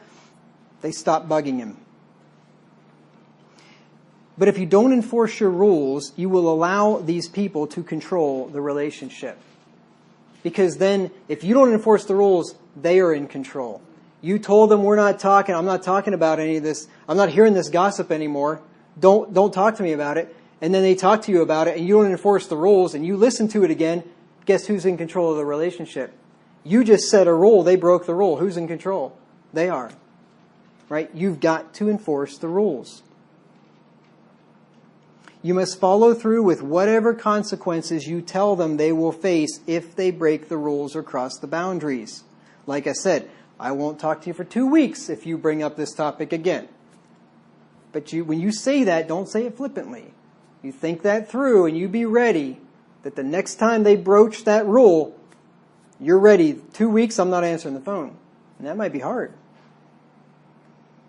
Speaker 1: They stopped bugging him. But if you don't enforce your rules, you will allow these people to control the relationship. Because then, if you don't enforce the rules, they are in control. You told them, we're not talking, I'm not talking about any of this, I'm not hearing this gossip anymore, don't talk to me about it. And then they talk to you about it, and you don't enforce the rules, and you listen to it again. Guess who's in control of the relationship? You just set a rule, they broke the rule. Who's in control? They are. Right? You've got to enforce the rules. You must follow through with whatever consequences you tell them they will face if they break the rules or cross the boundaries. Like I said, I won't talk to you for 2 weeks if you bring up this topic again. But when you say that, don't say it flippantly. You think that through and you be ready that the next time they broach that rule, you're ready. 2 weeks, I'm not answering the phone. And that might be hard.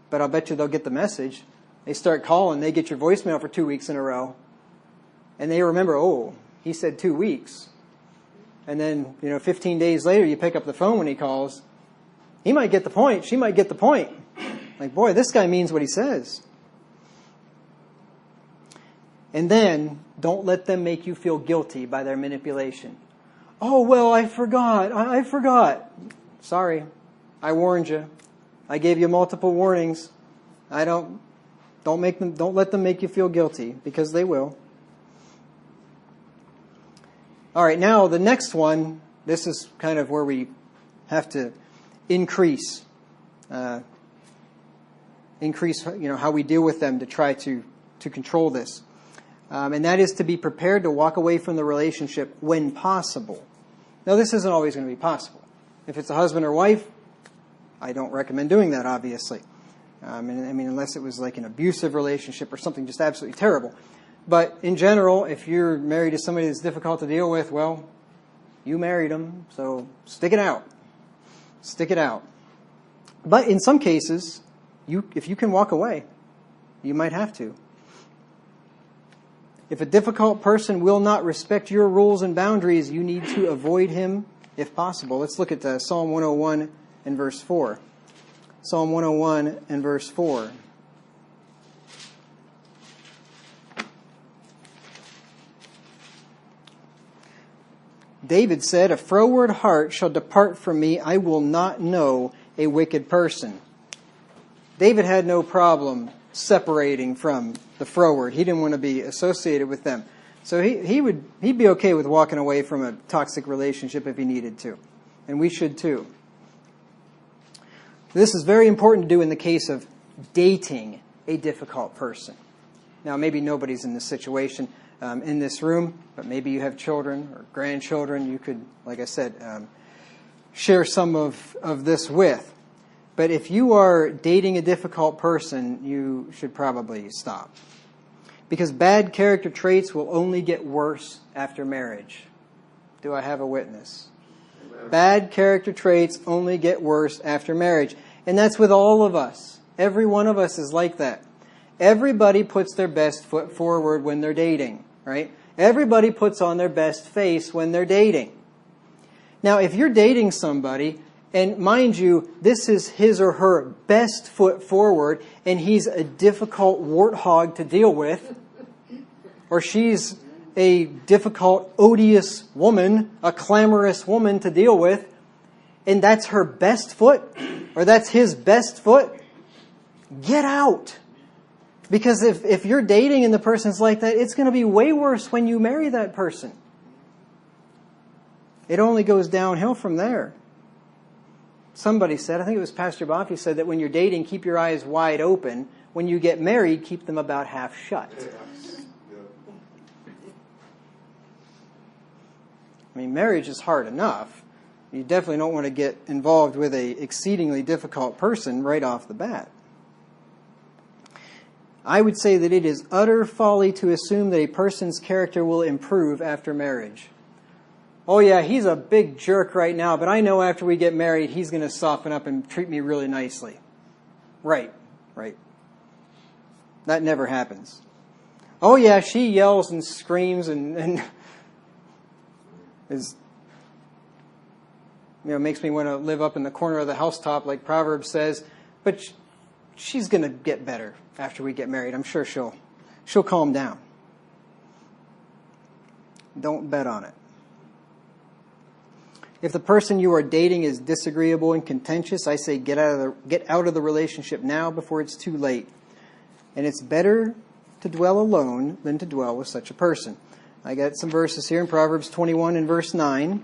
Speaker 1: But I'll bet you they'll get the message. They start calling, they get your voicemail for 2 weeks in a row. And they remember, oh, he said 2 weeks. And then, 15 days later, you pick up the phone when he calls. He might get the point. She might get the point. Like, boy, this guy means what he says. And then, don't let them make you feel guilty by their manipulation. Oh, well, I forgot. I forgot. Sorry. I warned you. I gave you multiple warnings. Don't let them make you feel guilty, because they will. All right, now the next one, this is kind of where we have to increase how we deal with them to try to control this. And that is to be prepared to walk away from the relationship when possible. Now, this isn't always going to be possible. If it's a husband or wife, I don't recommend doing that, obviously. Unless it was like an abusive relationship or something just absolutely terrible. But in general, if you're married to somebody that's difficult to deal with, well, you married them, so stick it out. Stick it out. But in some cases, if you can walk away, you might have to. If a difficult person will not respect your rules and boundaries, you need to avoid him if possible. Let's look at Psalm 101 and verse 4. Psalm 101 and verse 4. David said, "A froward heart shall depart from me. I will not know a wicked person." David had no problem separating from the froward. He didn't want to be associated with them. So he'd be okay with walking away from a toxic relationship if he needed to. And we should too. This is very important to do in the case of dating a difficult person. Now, maybe nobody's in this situation in this room, but maybe you have children or grandchildren. You could, like I said, share some of this with. But if you are dating a difficult person, you should probably stop. Because bad character traits will only get worse after marriage. Do I have a witness? Amen. Bad character traits only get worse after marriage. And that's with all of us. Every one of us is like that. Everybody puts their best foot forward when they're dating, right? Everybody puts on their best face when they're dating. Now, if you're dating somebody, and mind you, this is his or her best foot forward, and he's a difficult warthog to deal with, or she's a difficult, odious woman, a clamorous woman to deal with, and that's her best foot, or that's his best foot, get out. Because if you're dating and the person's like that, it's going to be way worse when you marry that person. It only goes downhill from there. Somebody said, I think it was Pastor Boffy said that when you're dating, keep your eyes wide open. When you get married, keep them about half shut. I mean, marriage is hard enough. You definitely don't want to get involved with an exceedingly difficult person right off the bat. I would say that it is utter folly to assume that a person's character will improve after marriage. Oh yeah, he's a big jerk right now, but I know after we get married, he's going to soften up and treat me really nicely. Right. That never happens. Oh yeah, she yells and screams and is, makes me want to live up in the corner of the housetop like Proverbs says, but she's going to get better after we get married. I'm sure she'll calm down. Don't bet on it. If the person you are dating is disagreeable and contentious, I say get out of the relationship now before it's too late. And it's better to dwell alone than to dwell with such a person. I got some verses here in Proverbs 21 and verse 9.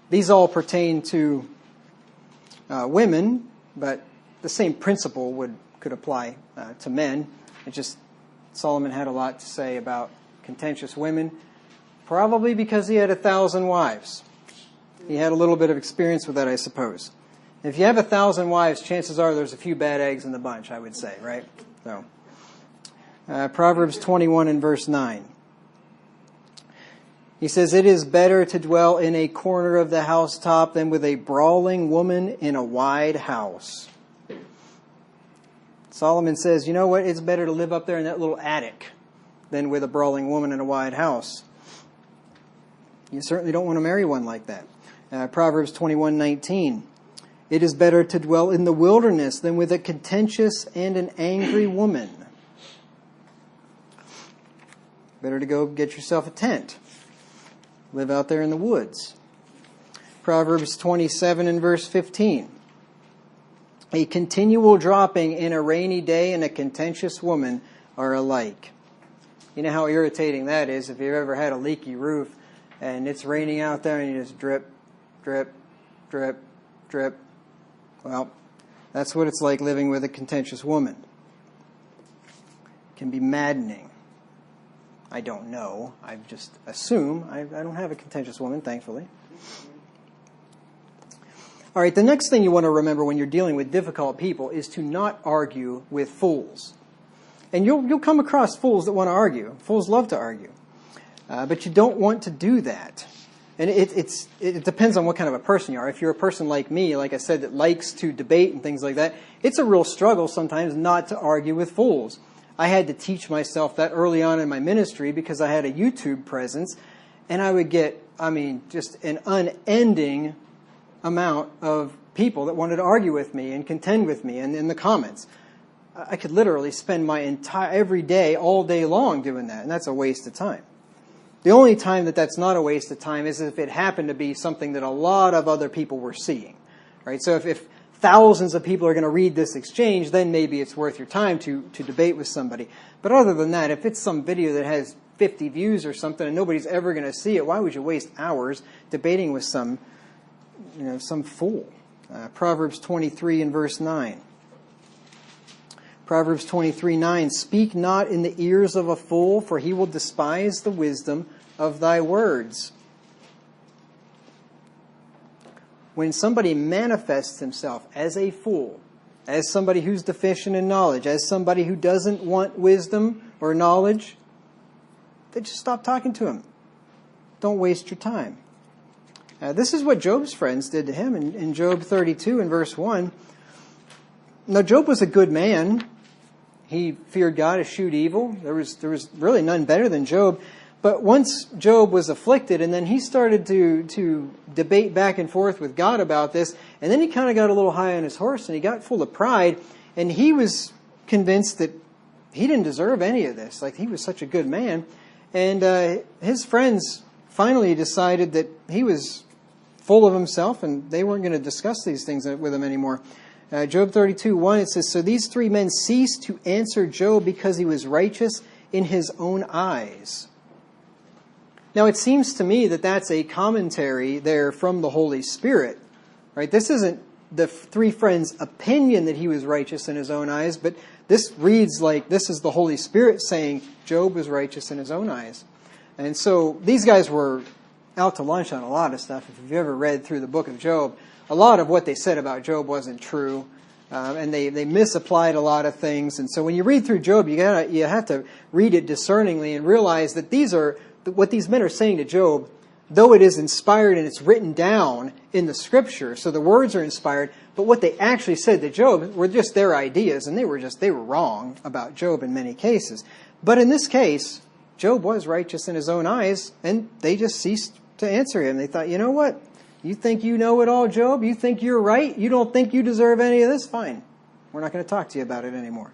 Speaker 1: These all pertain to women, but the same principle could apply to men. It just Solomon had a lot to say about contentious women. Probably because he had 1,000 wives. He had a little bit of experience with that, I suppose. If you have 1,000 wives, chances are there's a few bad eggs in the bunch, I would say, right? So, Proverbs 21 and verse 9. He says, "It is better to dwell in a corner of the housetop than with a brawling woman in a wide house." Solomon says, you know what? It's better to live up there in that little attic than with a brawling woman in a wide house. You certainly don't want to marry one like that. Proverbs 21:19. "It is better to dwell in the wilderness than with a contentious and an angry woman." Better to go get yourself a tent. Live out there in the woods. Proverbs 27 and verse 15. "A continual dropping in a rainy day and a contentious woman are alike." You know how irritating that is if you've ever had a leaky roof and it's raining out there and you just drip, drip, drip, drip. Well, that's what it's like living with a contentious woman. It can be maddening. I don't know. I just assume. I don't have a contentious woman, thankfully. All right, the next thing you want to remember when you're dealing with difficult people is to not argue with fools. And you'll come across fools that want to argue. Fools love to argue. But you don't want to do that. And it depends on what kind of a person you are. If you're a person like me, like I said, that likes to debate and things like that, it's a real struggle sometimes not to argue with fools. I had to teach myself that early on in my ministry because I had a YouTube presence, and I would get, just an unending amount of people that wanted to argue with me and contend with me and in the comments. I could literally spend my every day, all day long doing that, and that's a waste of time. The only time that that's not a waste of time is if it happened to be something that a lot of other people were seeing, right? So if thousands of people are going to read this exchange, then maybe it's worth your time to debate with somebody. But other than that, if it's some video that has 50 views or something and nobody's ever going to see it, why would you waste hours debating with some fool? Proverbs 23 and verse 9. Proverbs 23:9, speak not in the ears of a fool, for he will despise the wisdom of thy words. When somebody manifests himself as a fool, as somebody who's deficient in knowledge, as somebody who doesn't want wisdom or knowledge, then just stop talking to him. Don't waste your time. This is what Job's friends did to him in Job 32 and verse 1. Now, Job was a good man. He feared God, eschewed evil. There was really none better than Job. But once Job was afflicted, and then he started to debate back and forth with God about this, and then he kind of got a little high on his horse, and he got full of pride, and he was convinced that he didn't deserve any of this. Like, he was such a good man. And his friends finally decided that he was full of himself, and they weren't going to discuss these things with him anymore. Job 32:1, it says, so these three men ceased to answer Job because he was righteous in his own eyes. Now, it seems to me that that's a commentary there from the Holy Spirit, right? This isn't the three friends' opinion that he was righteous in his own eyes, but this reads like this is the Holy Spirit saying Job was righteous in his own eyes. And so these guys were out to lunch on a lot of stuff. If you've ever read through the book of Job, a lot of what they said about Job wasn't true, and they misapplied a lot of things. And so when you read through Job, you have to read it discerningly and realize that what these men are saying to Job, though it is inspired and it's written down in the Scripture, so the words are inspired, but what they actually said to Job were just their ideas, and they were wrong about Job in many cases. But in this case, Job was righteous in his own eyes, and they just ceased to answer him. They thought, you know what? You think you know it all, Job? You think you're right? You don't think you deserve any of this? Fine. We're not going to talk to you about it anymore.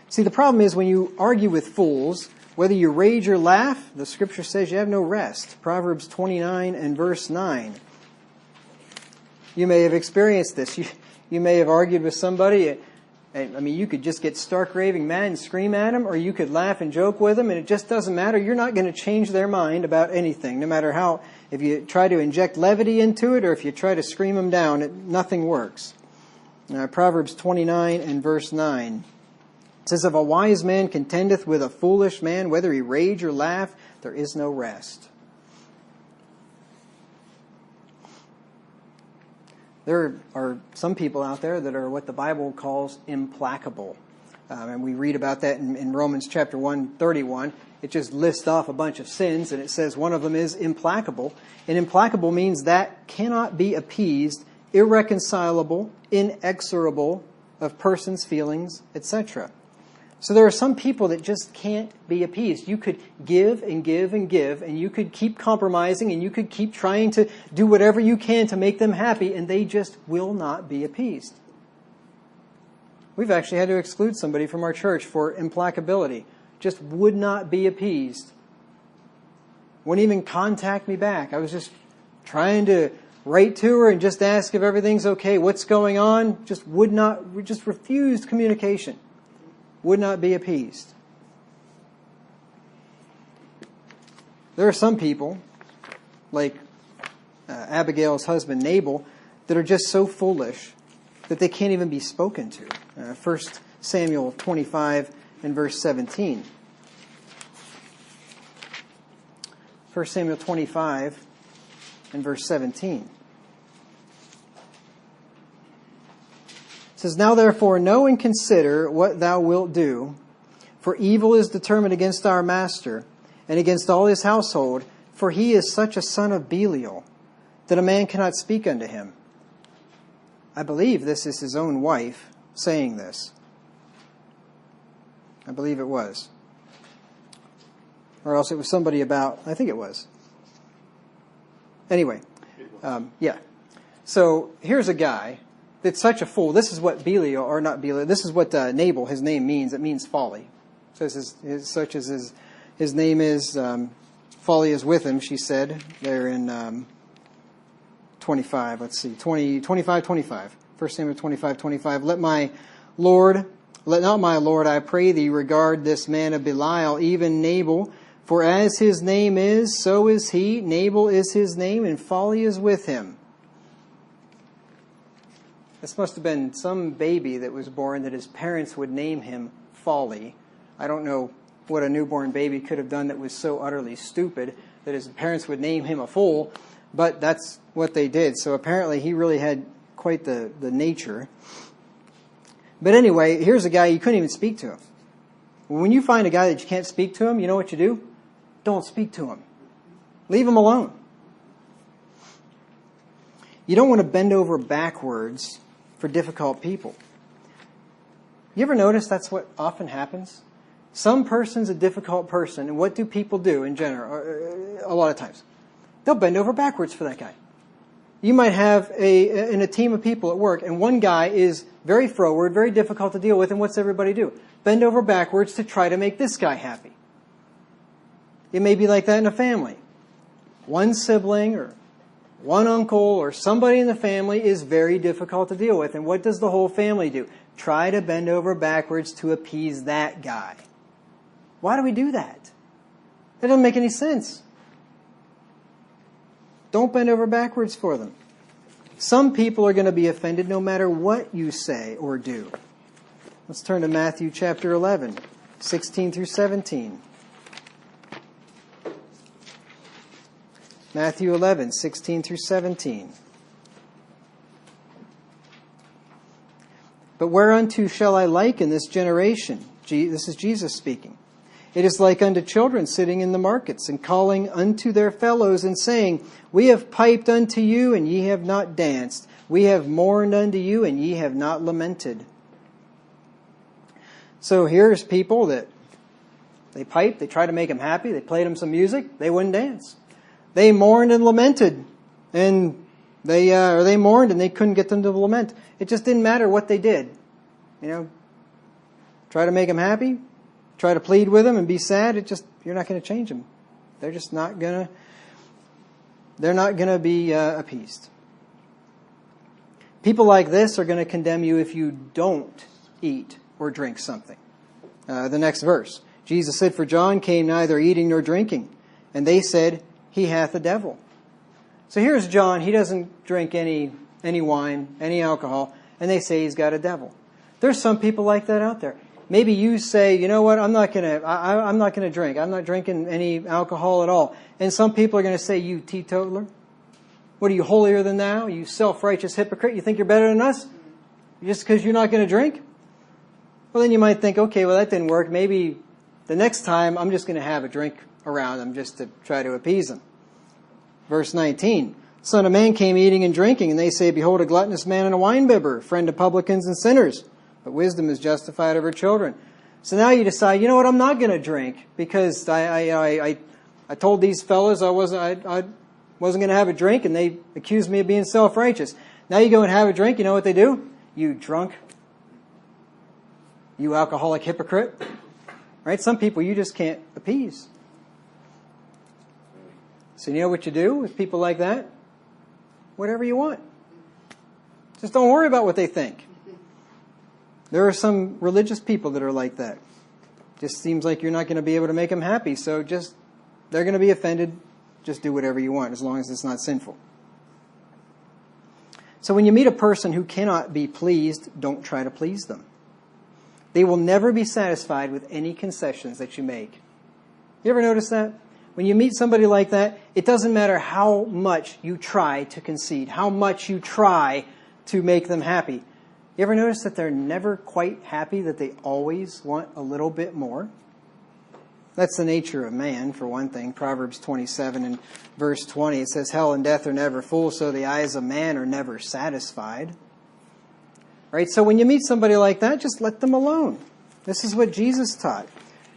Speaker 1: See, the problem is when you argue with fools, whether you rage or laugh, the Scripture says you have no rest. Proverbs 29 and verse 9. You may have experienced this. You may have argued with somebody. You could just get stark raving mad and scream at them, or you could laugh and joke with them, and it just doesn't matter. You're not going to change their mind about anything, no matter how. If you try to inject levity into it, or if you try to scream them down, nothing works. Proverbs 29 and verse 9. It says, if a wise man contendeth with a foolish man, whether he rage or laugh, there is no rest. There are some people out there that are what the Bible calls implacable. And we read about that in Romans chapter 1:31. It just lists off a bunch of sins, and it says one of them is implacable. And implacable means that cannot be appeased, irreconcilable, inexorable of persons, feelings, etc. So there are some people that just can't be appeased. You could give and give and give, and you could keep compromising, and you could keep trying to do whatever you can to make them happy, and they just will not be appeased. We've actually had to exclude somebody from our church for implacability. Just would not be appeased. Wouldn't even contact me back. I was just trying to write to her and just ask if everything's okay, what's going on. Just refused communication. Would not be appeased. There are some people, like Abigail's husband Nabal, that are just so foolish that they can't even be spoken to. 1 Samuel 25 and verse 17. 1 Samuel 25 and verse 17. It says, now therefore know and consider what thou wilt do, for evil is determined against our master, and against all his household, for he is such a son of Belial, that a man cannot speak unto him. I believe this is his own wife saying this. I believe it was. Or else it was somebody about, I think it was. Anyway, yeah. So here's a guy that's such a fool. This is what Belial, or not Belial, this is what Nabal, his name means. It means folly. So such as his His name is, folly is with him, she said, there in 25, let's see, 25. 1 Samuel 25. Let not my Lord, I pray thee, regard this man of Belial, even Nabal, for as his name is, so is he. Nabal is his name, and folly is with him. This must have been some baby that was born that his parents would name him Folly. I don't know what a newborn baby could have done that was so utterly stupid that his parents would name him a fool, but that's what they did. So apparently he really had quite the nature. But anyway, here's a guy you couldn't even speak to him. When you find a guy that you can't speak to him, you know what you do? Don't speak to him. Leave him alone. You don't want to bend over backwards for difficult people. You ever notice that's what often happens? Some person's a difficult person, and what do people do in general? A lot of times, they'll bend over backwards for that guy. You might have in a team of people at work, and one guy is very froward, very difficult to deal with, and what's everybody do? Bend over backwards to try to make this guy happy. It may be like that in a family. One sibling or one uncle or somebody in the family is very difficult to deal with, and what does the whole family do? Try to bend over backwards to appease that guy. Why do we do that? That doesn't make any sense. Don't bend over backwards for them. Some people are going to be offended no matter what you say or do. Let's turn to Matthew chapter 11, 16 through 17. Matthew 11, 16 through 17. But whereunto shall I liken this generation? This is Jesus speaking. It is like unto children sitting in the markets, and calling unto their fellows, and saying, We have piped unto you, and ye have not danced. We have mourned unto you, and ye have not lamented. So here's people that they piped, they tried to make them happy, they played them some music, they wouldn't dance. They mourned and lamented, and they mourned and they couldn't get them to lament. It just didn't matter what they did. Try to make them happy, try to plead with them and be sad. You're not going to change them. They're just not going to be appeased. People like this are going to condemn you if you don't eat or drink something. The next verse. Jesus said, For John came neither eating nor drinking, and they said, He hath a devil. So here's John. He doesn't drink any wine, any alcohol, and they say he's got a devil. There's some people like that out there. Maybe you say, you know what, I'm not going to drink. I'm not drinking any alcohol at all. And some people are going to say, you teetotaler? What are you, holier than thou? You self-righteous hypocrite? You think you're better than us? Just because you're not going to drink? Well, then you might think, okay, well, that didn't work. Maybe the next time I'm just going to have a drink around them just to try to appease them. Verse 19, Son of Man came eating and drinking, and they say, Behold, a gluttonous man and a winebibber, friend of publicans and sinners. But wisdom is justified of her children. So now you decide, you know what, I'm not going to drink because I told these fellows I wasn't going to have a drink, and they accused me of being self-righteous. Now you go and have a drink, you know what they do? You drunk, you alcoholic hypocrite. Right? Some people you just can't appease. So you know what you do with people like that? Whatever you want. Just don't worry about what they think. There are some religious people that are like that. Just seems like you're not going to be able to make them happy, so they're going to be offended. Just do whatever you want, as long as it's not sinful. So when you meet a person who cannot be pleased, don't try to please them. They will never be satisfied with any concessions that you make. You ever notice that? When you meet somebody like that, it doesn't matter how much you try to concede, how much you try to make them happy. You ever notice that they're never quite happy, that they always want a little bit more? That's the nature of man, for one thing. Proverbs 27 and verse 20, it says, Hell and death are never full, so the eyes of man are never satisfied. Right? So when you meet somebody like that, just let them alone. This is what Jesus taught.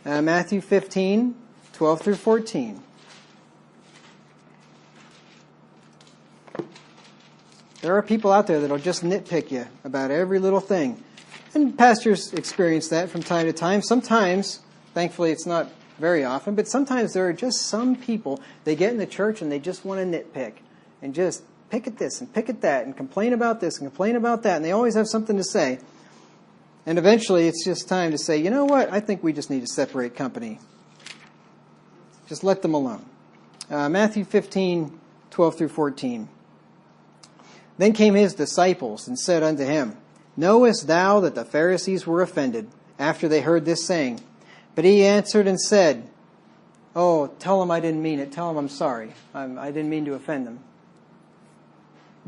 Speaker 1: Matthew 15, 12 through 14. There are people out there that will just nitpick you about every little thing. And pastors experience that from time to time. Sometimes, thankfully, it's not very often, but sometimes there are just some people, they get in the church and they just want to nitpick and just pick at this and pick at that and complain about this and complain about that, and they always have something to say. And eventually it's just time to say, you know what, I think we just need to separate company. Just let them alone. Matthew 15:12 through 14. Then came his disciples and said unto him, Knowest thou that the Pharisees were offended after they heard this saying? But he answered and said, Oh, tell them I didn't mean it. Tell them I'm sorry. I didn't mean to offend them.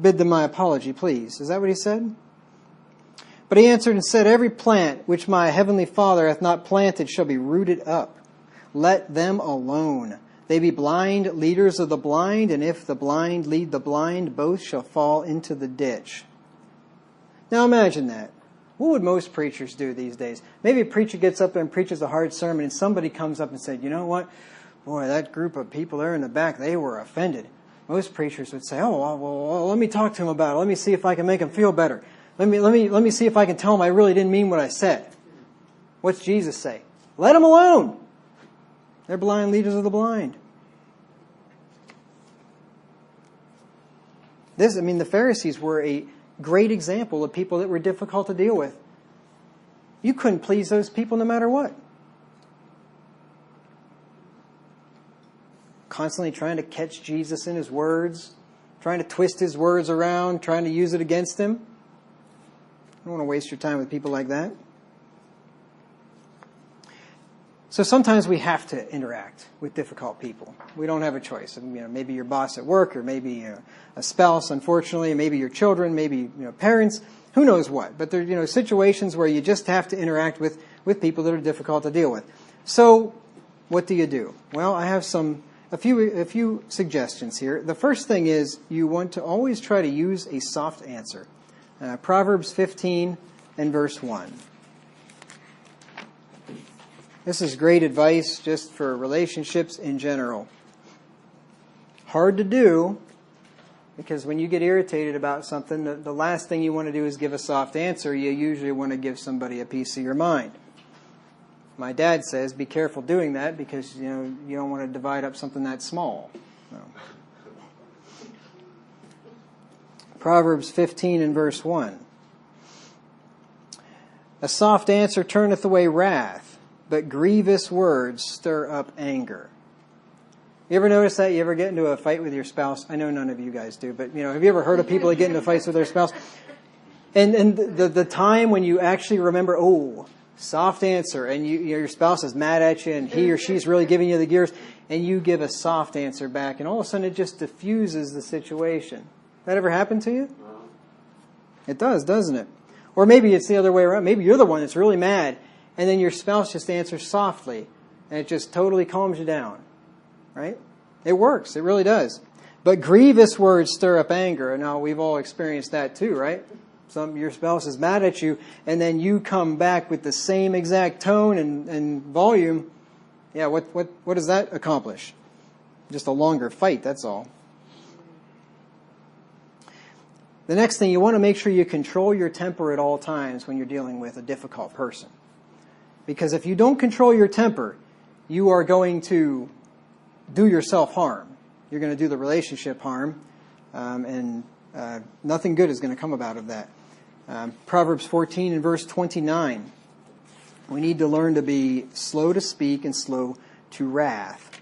Speaker 1: Bid them my apology, please. Is that what he said? But he answered and said, Every plant which my heavenly Father hath not planted shall be rooted up. Let them alone. They be blind leaders of the blind, and if the blind lead the blind, both shall fall into the ditch. Now imagine that. What would most preachers do these days? Maybe a preacher gets up there and preaches a hard sermon, and somebody comes up and said, You know what? Boy, that group of people there in the back, they were offended. Most preachers would say, Oh, well, let me talk to them about it. Let me see if I can make them feel better. Let me see if I can tell them I really didn't mean what I said. What's Jesus say? Let them alone. They're blind leaders of the blind. The Pharisees were a great example of people that were difficult to deal with. You couldn't please those people no matter what. Constantly trying to catch Jesus in his words, trying to twist his words around, trying to use it against him. You don't want to waste your time with people like that. So sometimes we have to interact with difficult people. We don't have a choice. Maybe your boss at work, or maybe a spouse, unfortunately, maybe your children, maybe parents, who knows what. But there are situations where you just have to interact with people that are difficult to deal with. So what do you do? Well, I have a few suggestions here. The first thing is you want to always try to use a soft answer. Proverbs 15 and verse 1. This is great advice just for relationships in general. Hard to do, because when you get irritated about something, the last thing you want to do is give a soft answer. You usually want to give somebody a piece of your mind. My dad says, be careful doing that, because you don't want to divide up something that small. No. Proverbs 15 and verse 1. A soft answer turneth away wrath, but grievous words stir up anger. You ever notice that? You ever get into a fight with your spouse? I know none of you guys do, but have you ever heard of people that get into fights with their spouse? And the time when you actually remember, soft answer, and your spouse is mad at you, and he or she's really giving you the gears, and you give a soft answer back, and all of a sudden it just diffuses the situation. That ever happened to you? It does, doesn't it? Or maybe it's the other way around. Maybe you're the one that's really mad, and then your spouse just answers softly, and it just totally calms you down. Right? It works. It really does. But grievous words stir up anger. Now, we've all experienced that too, right? Your spouse is mad at you, and then you come back with the same exact tone and volume. Yeah, what does that accomplish? Just a longer fight, that's all. The next thing, you want to make sure you control your temper at all times when you're dealing with a difficult person. Because if you don't control your temper, you are going to do yourself harm. You're going to do the relationship harm, and nothing good is going to come about of that. Proverbs 14 and verse 29. We need to learn to be slow to speak and slow to wrath.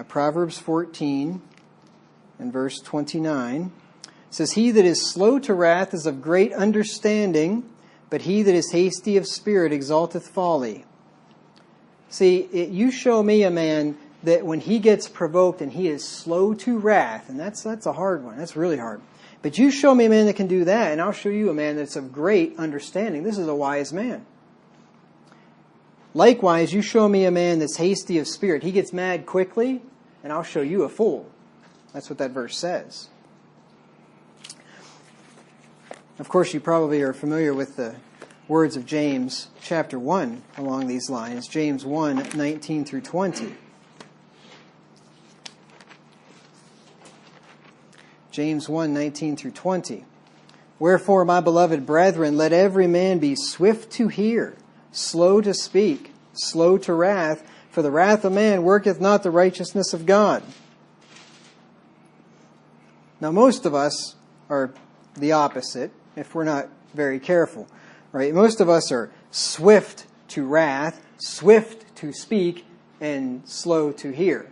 Speaker 1: Proverbs 14 and verse 29 says, He that is slow to wrath is of great understanding, but he that is hasty of spirit exalteth folly. See, you show me a man that when he gets provoked and he is slow to wrath, and that's a hard one. That's really hard. But you show me a man that can do that, and I'll show you a man that's of great understanding. This is a wise man. Likewise, you show me a man that's hasty of spirit. He gets mad quickly, and I'll show you a fool. That's what that verse says. Of course, you probably are familiar with the words of James chapter 1 along these lines. James 1, 19 through 20. James 1, 19 through 20. Wherefore, my beloved brethren, let every man be swift to hear, slow to speak, slow to wrath, For the wrath of man worketh not the righteousness of God. Now most of us are the opposite, if we're not very careful. Right? Most of us are swift to wrath, swift to speak, and slow to hear.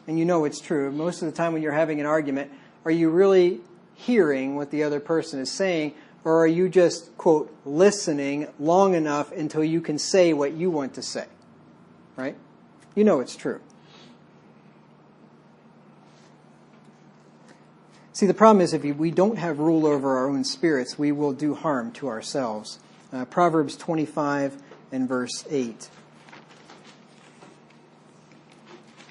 Speaker 1: And you know it's true. Most of the time when you're having an argument, are you really hearing what the other person is saying, or are you just, quote, listening long enough until you can say what you want to say? Right? You know it's true. See, the problem is if we don't have rule over our own spirits, we will do harm to ourselves. Proverbs 25 and verse 8.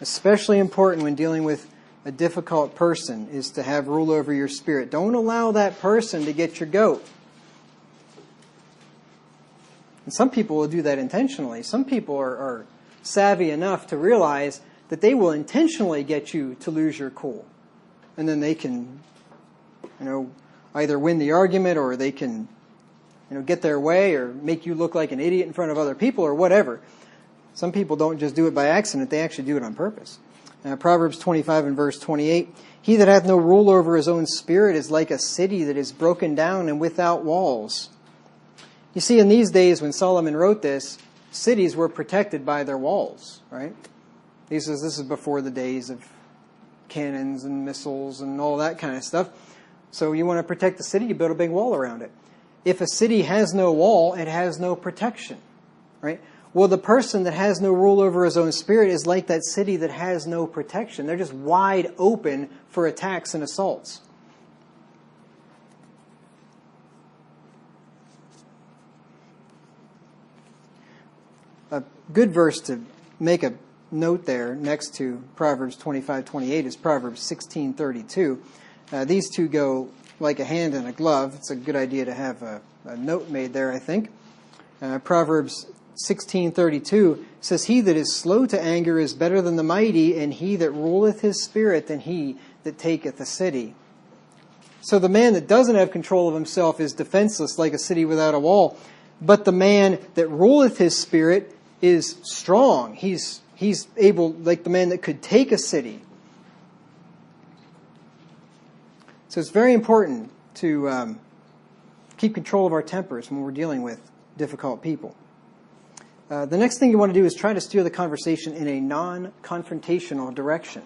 Speaker 1: Especially important when dealing with a difficult person is to have rule over your spirit. Don't allow that person to get your goat. And some people will do that intentionally. Some people are savvy enough to realize that they will intentionally get you to lose your cool. And then they can, either win the argument or they can, get their way or make you look like an idiot in front of other people or whatever. Some people don't just do it by accident. They actually do it on purpose. Proverbs 25 and verse 28. He that hath no rule over his own spirit is like a city that is broken down and without walls. You see, in these days when Solomon wrote this, cities were protected by their walls, right? This is before the days of cannons and missiles and all that kind of stuff. So you want to protect the city, you build a big wall around it. If a city has no wall, it has no protection, right? Well, the person that has no rule over his own spirit is like that city that has no protection. They're just wide open for attacks and assaults. A good verse to make a note there next to Proverbs 25:28 is Proverbs 16:32. These two go like a hand in a glove. It's a good idea to have a note made there, I think. Proverbs 16:32 says, He that is slow to anger is better than the mighty, and he that ruleth his spirit than he that taketh a city. So the man that doesn't have control of himself is defenseless like a city without a wall. But the man that ruleth his spirit is strong. He's able, like the man that could take a city. So it's very important to keep control of our tempers when we're dealing with difficult people. The next thing you want to do is try to steer the conversation in a non-confrontational direction.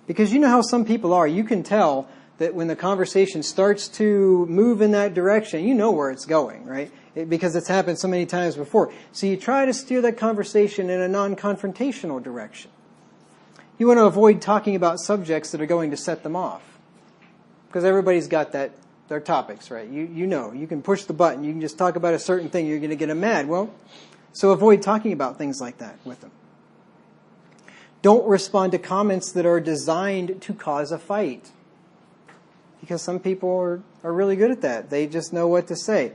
Speaker 1: Because you know how some people are. You can tell that when the conversation starts to move in that direction, you know where it's going, right? Because it's happened so many times before. So you try to steer that conversation in a non-confrontational direction. You want to avoid talking about subjects that are going to set them off. Because everybody's got their topics, right? You know, you can push the button. You can just talk about a certain thing. You're going to get them mad. Well, so avoid talking about things like that with them. Don't respond to comments that are designed to cause a fight. Because some people are really good at that. They just know what to say.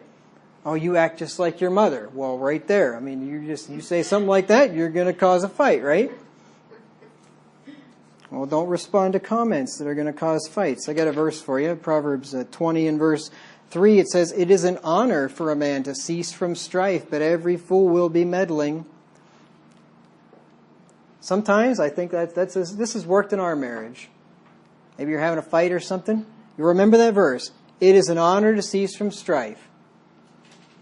Speaker 1: Oh, you act just like your mother. Well, right there. I mean, you say something like that, you're going to cause a fight, right? Well, don't respond to comments that are going to cause fights. I got a verse for you. Proverbs 20 and verse 3. It says, It is an honor for a man to cease from strife, but every fool will be meddling. Sometimes I think this has worked in our marriage. Maybe you're having a fight or something. You remember that verse. It is an honor to cease from strife.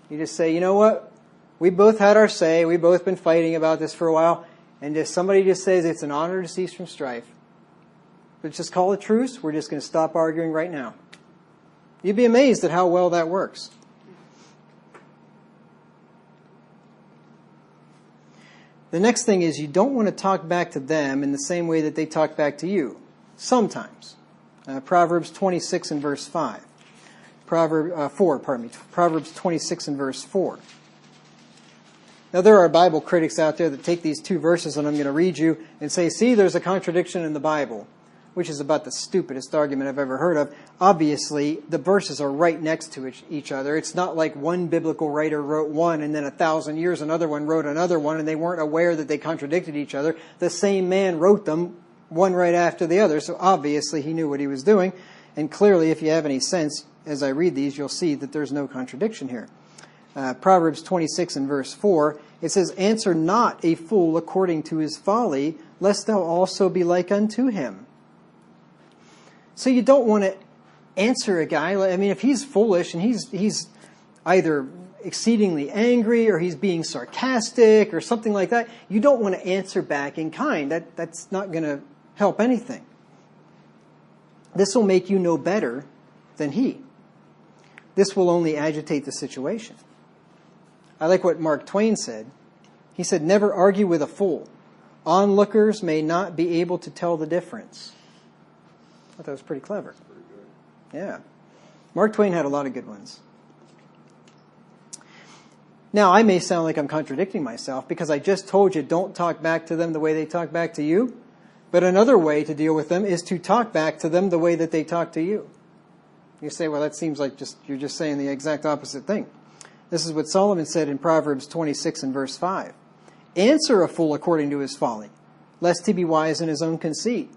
Speaker 1: You just say, you know what? We both had our say. We've both been fighting about this for a while. And if somebody just says it's an honor to cease from strife, let's just call a truce. We're just going to stop arguing right now. You'd be amazed at how well that works. The next thing is you don't want to talk back to them in the same way that they talk back to you. Sometimes. Proverbs 26 and verse 5. Proverbs 26 and verse 4. Now there are Bible critics out there that take these two verses and I'm going to read you and say, see, there's a contradiction in the Bible, which is about the stupidest argument I've ever heard of. Obviously, the verses are right next to each other. It's not like one biblical writer wrote one and then 1,000 years another one wrote another one and they weren't aware that they contradicted each other. The same man wrote them, one right after the other, so obviously he knew what he was doing. And clearly, if you have any sense, as I read these, you'll see that there's no contradiction here. Proverbs 26 and verse 4, it says, "Answer not a fool according to his folly, lest thou also be like unto him." So you don't want to answer a guy. I mean, if he's foolish and he's either exceedingly angry or he's being sarcastic or something like that, you don't want to answer back in kind. That's not going to help anything. This will make you no better than he. This will only agitate the situation. I like what Mark Twain said. He said, "Never argue with a fool. Onlookers may not be able to tell the difference." I thought that was pretty clever. Yeah. Mark Twain had a lot of good ones. Now, I may sound like I'm contradicting myself because I just told you don't talk back to them the way they talk back to you. But another way to deal with them is to talk back to them the way that they talk to you. You say, well, that seems like you're just saying the exact opposite thing. This is what Solomon said in Proverbs 26 and verse 5. "Answer a fool according to his folly, lest he be wise in his own conceit."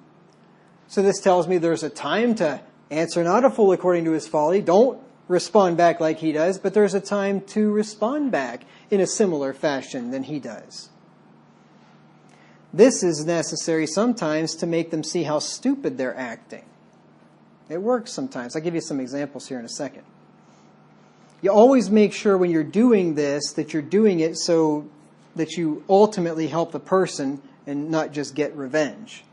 Speaker 1: So this tells me there's a time to answer not a fool according to his folly. Don't respond back like he does, but there's a time to respond back in a similar fashion than he does. This is necessary sometimes to make them see how stupid they're acting. It works sometimes. I'll give you some examples here in a second. You always make sure when you're doing this that you're doing it so that you ultimately help the person and not just get revenge.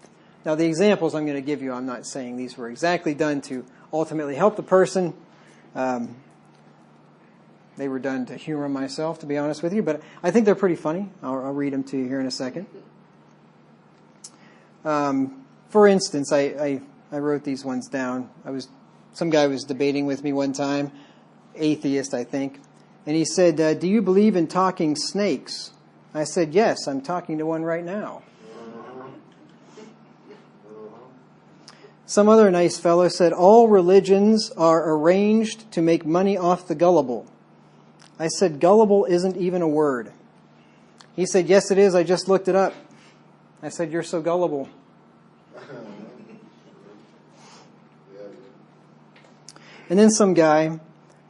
Speaker 1: Now, the examples I'm going to give you, I'm not saying these were exactly done to ultimately help the person. They were done to humor myself, to be honest with you, but I think they're pretty funny. I'll read them to you here in a second. For instance, I wrote these ones down. Some guy was debating with me one time, atheist, I think, and he said, "Do you believe in talking snakes?" I said, "Yes, I'm talking to one right now." Some other nice fellow said, "All religions are arranged to make money off the gullible." I said, "Gullible isn't even a word." He said, "Yes, it is. I just looked it up." I said, "You're so gullible." And then some guy,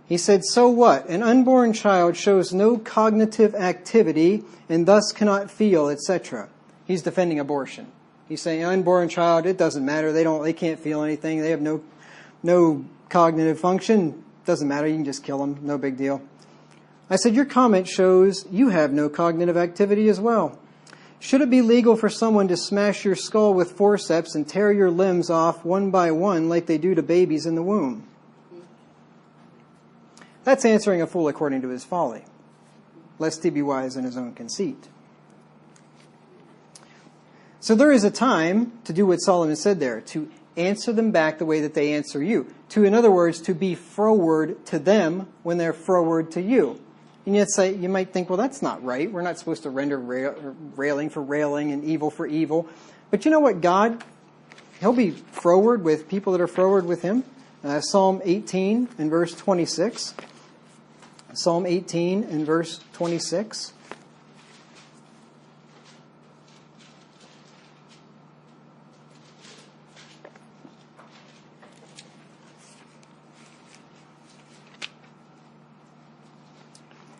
Speaker 1: he said, "So what? An unborn child shows no cognitive activity and thus cannot feel, etc." He's defending abortion. He's saying, unborn child, it doesn't matter. They can't feel anything. They have no cognitive function. Doesn't matter. You can just kill them. No big deal. I said, "Your comment shows you have no cognitive activity as well. Should it be legal for someone to smash your skull with forceps and tear your limbs off one by one like they do to babies in the womb?" That's answering a fool according to his folly, lest he be wise in his own conceit. So there is a time to do what Solomon said there, to answer them back the way that they answer you. In other words, to be froward to them when they're froward to you. And yet you might think, well, that's not right. We're not supposed to render railing for railing and evil for evil. But you know what? God, He'll be froward with people that are froward with Him. Psalm 18 and verse 26. Psalm 18 and verse 26.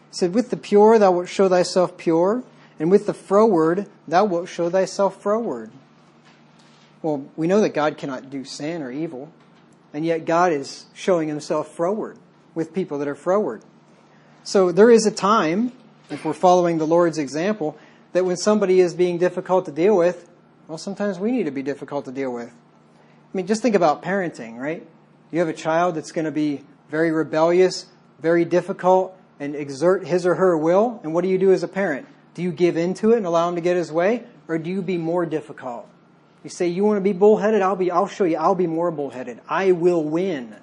Speaker 1: It said, "With the pure thou wilt show thyself pure, and with the froward thou wilt show thyself froward." Well, we know that God cannot do sin or evil, and yet God is showing Himself froward with people that are froward. So there is a time, if we're following the Lord's example, that when somebody is being difficult to deal with, well, sometimes we need to be difficult to deal with. I mean, just think about parenting, right? You have a child that's going to be very rebellious, very difficult, and exert his or her will, and what do you do as a parent? Do you give in to it and allow him to get his way, or do you be more difficult? You say, you want to be bullheaded? I'll show you. I'll be more bullheaded. I will win.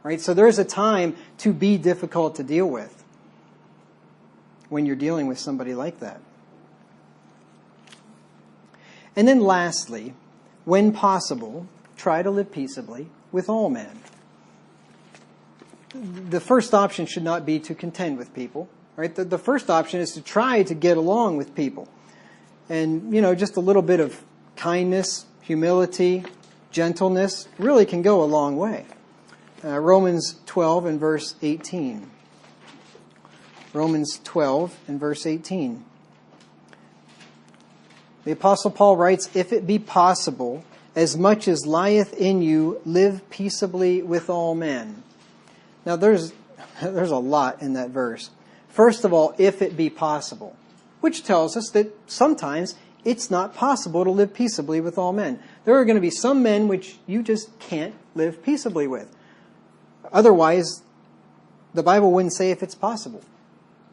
Speaker 1: Right? So there's a time to be difficult to deal with when you're dealing with somebody like that. And then lastly, when possible, try to live peaceably with all men. The first option should not be to contend with people, right? The first option is to try to get along with people. And, just a little bit of kindness, humility, gentleness really can go a long way. Romans 12 and verse 18. Romans 12 and verse 18. The Apostle Paul writes, "If it be possible, as much as lieth in you, live peaceably with all men." Now there's a lot in that verse. First of all, if it be possible, which tells us that sometimes it's not possible to live peaceably with all men. There are going to be some men which you just can't live peaceably with. Otherwise, the Bible wouldn't say if it's possible,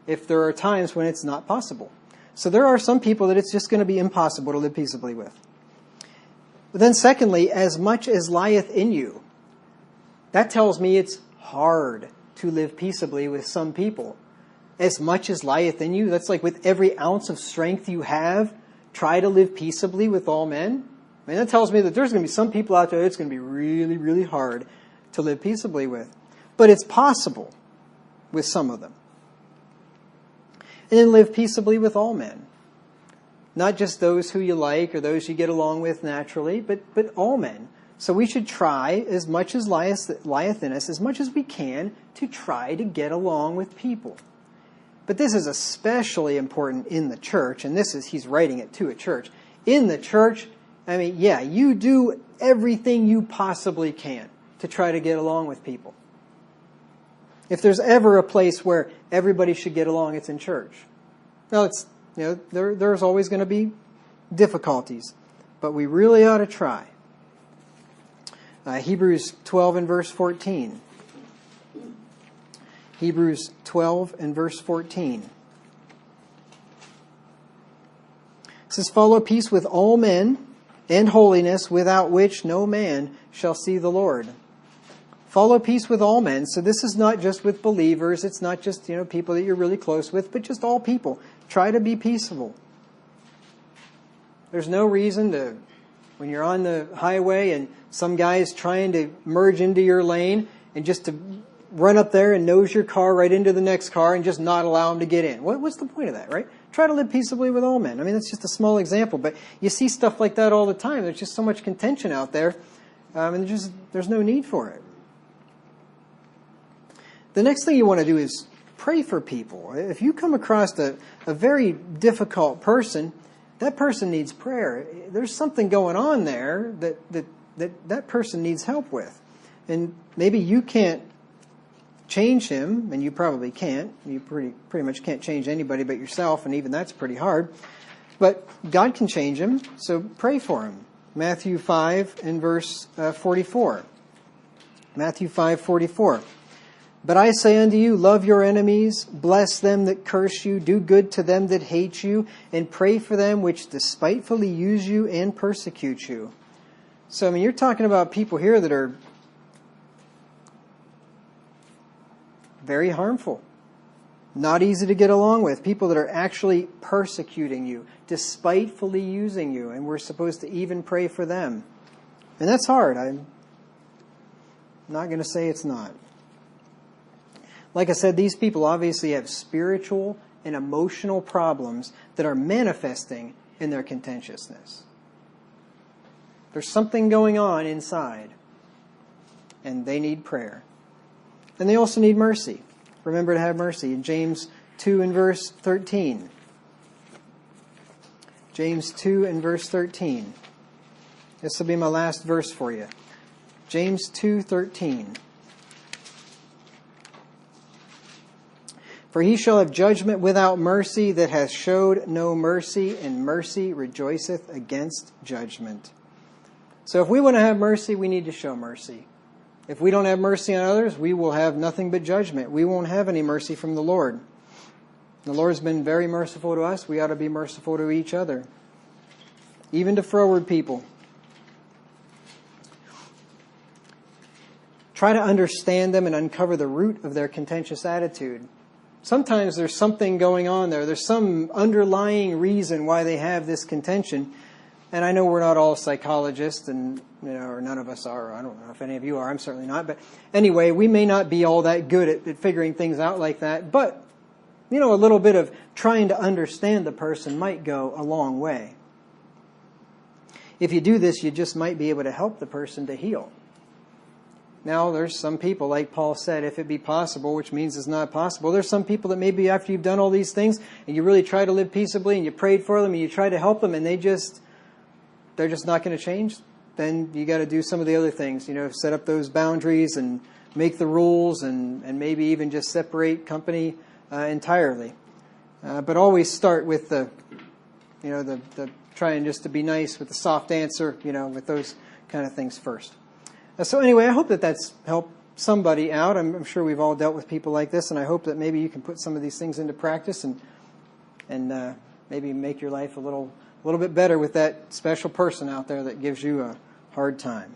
Speaker 1: if there are times when it's not possible. So there are some people that it's just going to be impossible to live peaceably with. But then secondly, as much as lieth in you. That tells me it's hard to live peaceably with some people. As much as lieth in you, that's like with every ounce of strength you have, try to live peaceably with all men. I mean, that tells me that there's going to be some people out there it's going to be really, really hard to live peaceably with. But it's possible with some of them. And then live peaceably with all men. Not just those who you like or those you get along with naturally, but all men. So we should try, as much as lieth in us, as much as we can, to try to get along with people. But this is especially important in the church, and he's writing it to a church. In the church, I mean, yeah, you do everything you possibly can to try to get along with people. If there's ever a place where everybody should get along, it's in church. Now, there's always going to be difficulties, but we really ought to try. Hebrews 12 and verse 14. Hebrews 12 and verse 14. It says, "Follow peace with all men and holiness, without which no man shall see the Lord." Follow peace with all men. So this is not just with believers. It's not just, people that you're really close with, but just all people. Try to be peaceable. There's no reason to, when you're on the highway and some guy is trying to merge into your lane, and just to run up there and nose your car right into the next car and just not allow him to get in. What's the point of that, right? Try to live peaceably with all men. I mean, that's just a small example, but you see stuff like that all the time. There's just so much contention out there, and there's no need for it. The next thing you want to do is pray for people. If you come across a very difficult person, that person needs prayer. There's something going on there that person needs help with. And maybe you can't change him, and you probably can't. You pretty much can't change anybody but yourself, and even that's pretty hard. But God can change him, so pray for him. Matthew 5 and verse 44. Matthew 5:44. "But I say unto you, love your enemies, bless them that curse you, do good to them that hate you, and pray for them which despitefully use you and persecute you." So, I mean, you're talking about people here that are very harmful, not easy to get along with, people that are actually persecuting you, despitefully using you, and we're supposed to even pray for them. And that's hard. I'm not going to say it's not. Like I said, these people obviously have spiritual and emotional problems that are manifesting in their contentiousness. There's something going on inside, and they need prayer. And they also need mercy. Remember to have mercy. In James 2 and verse 13. James 2 and verse 13. This will be my last verse for you. James 2:13. "For he shall have judgment without mercy that hath showed no mercy, and mercy rejoiceth against judgment." So if we want to have mercy, we need to show mercy. If we don't have mercy on others, we will have nothing but judgment. We won't have any mercy from the Lord. The Lord's been very merciful to us. We ought to be merciful to each other, even to froward people. Try to understand them and uncover the root of their contentious attitude. Sometimes there's something going on there. There's some underlying reason why they have this contention. And I know we're not all psychologists, and or none of us are. I don't know if any of you are. I'm certainly not. But anyway, we may not be all that good at figuring things out like that. But, a little bit of trying to understand the person might go a long way. If you do this, you just might be able to help the person to heal. Now, there's some people, like Paul said, if it be possible, which means it's not possible. There's some people that maybe after you've done all these things and you really try to live peaceably and you prayed for them and you try to help them and they're just not going to change. Then you got to do some of the other things, set up those boundaries and make the rules and maybe even just separate company entirely. But always start with the trying just to be nice with the soft answer, with those kind of things first. So anyway, I hope that's helped somebody out. I'm sure we've all dealt with people like this, and I hope that maybe you can put some of these things into practice and maybe make your life a little bit better with that special person out there that gives you a hard time.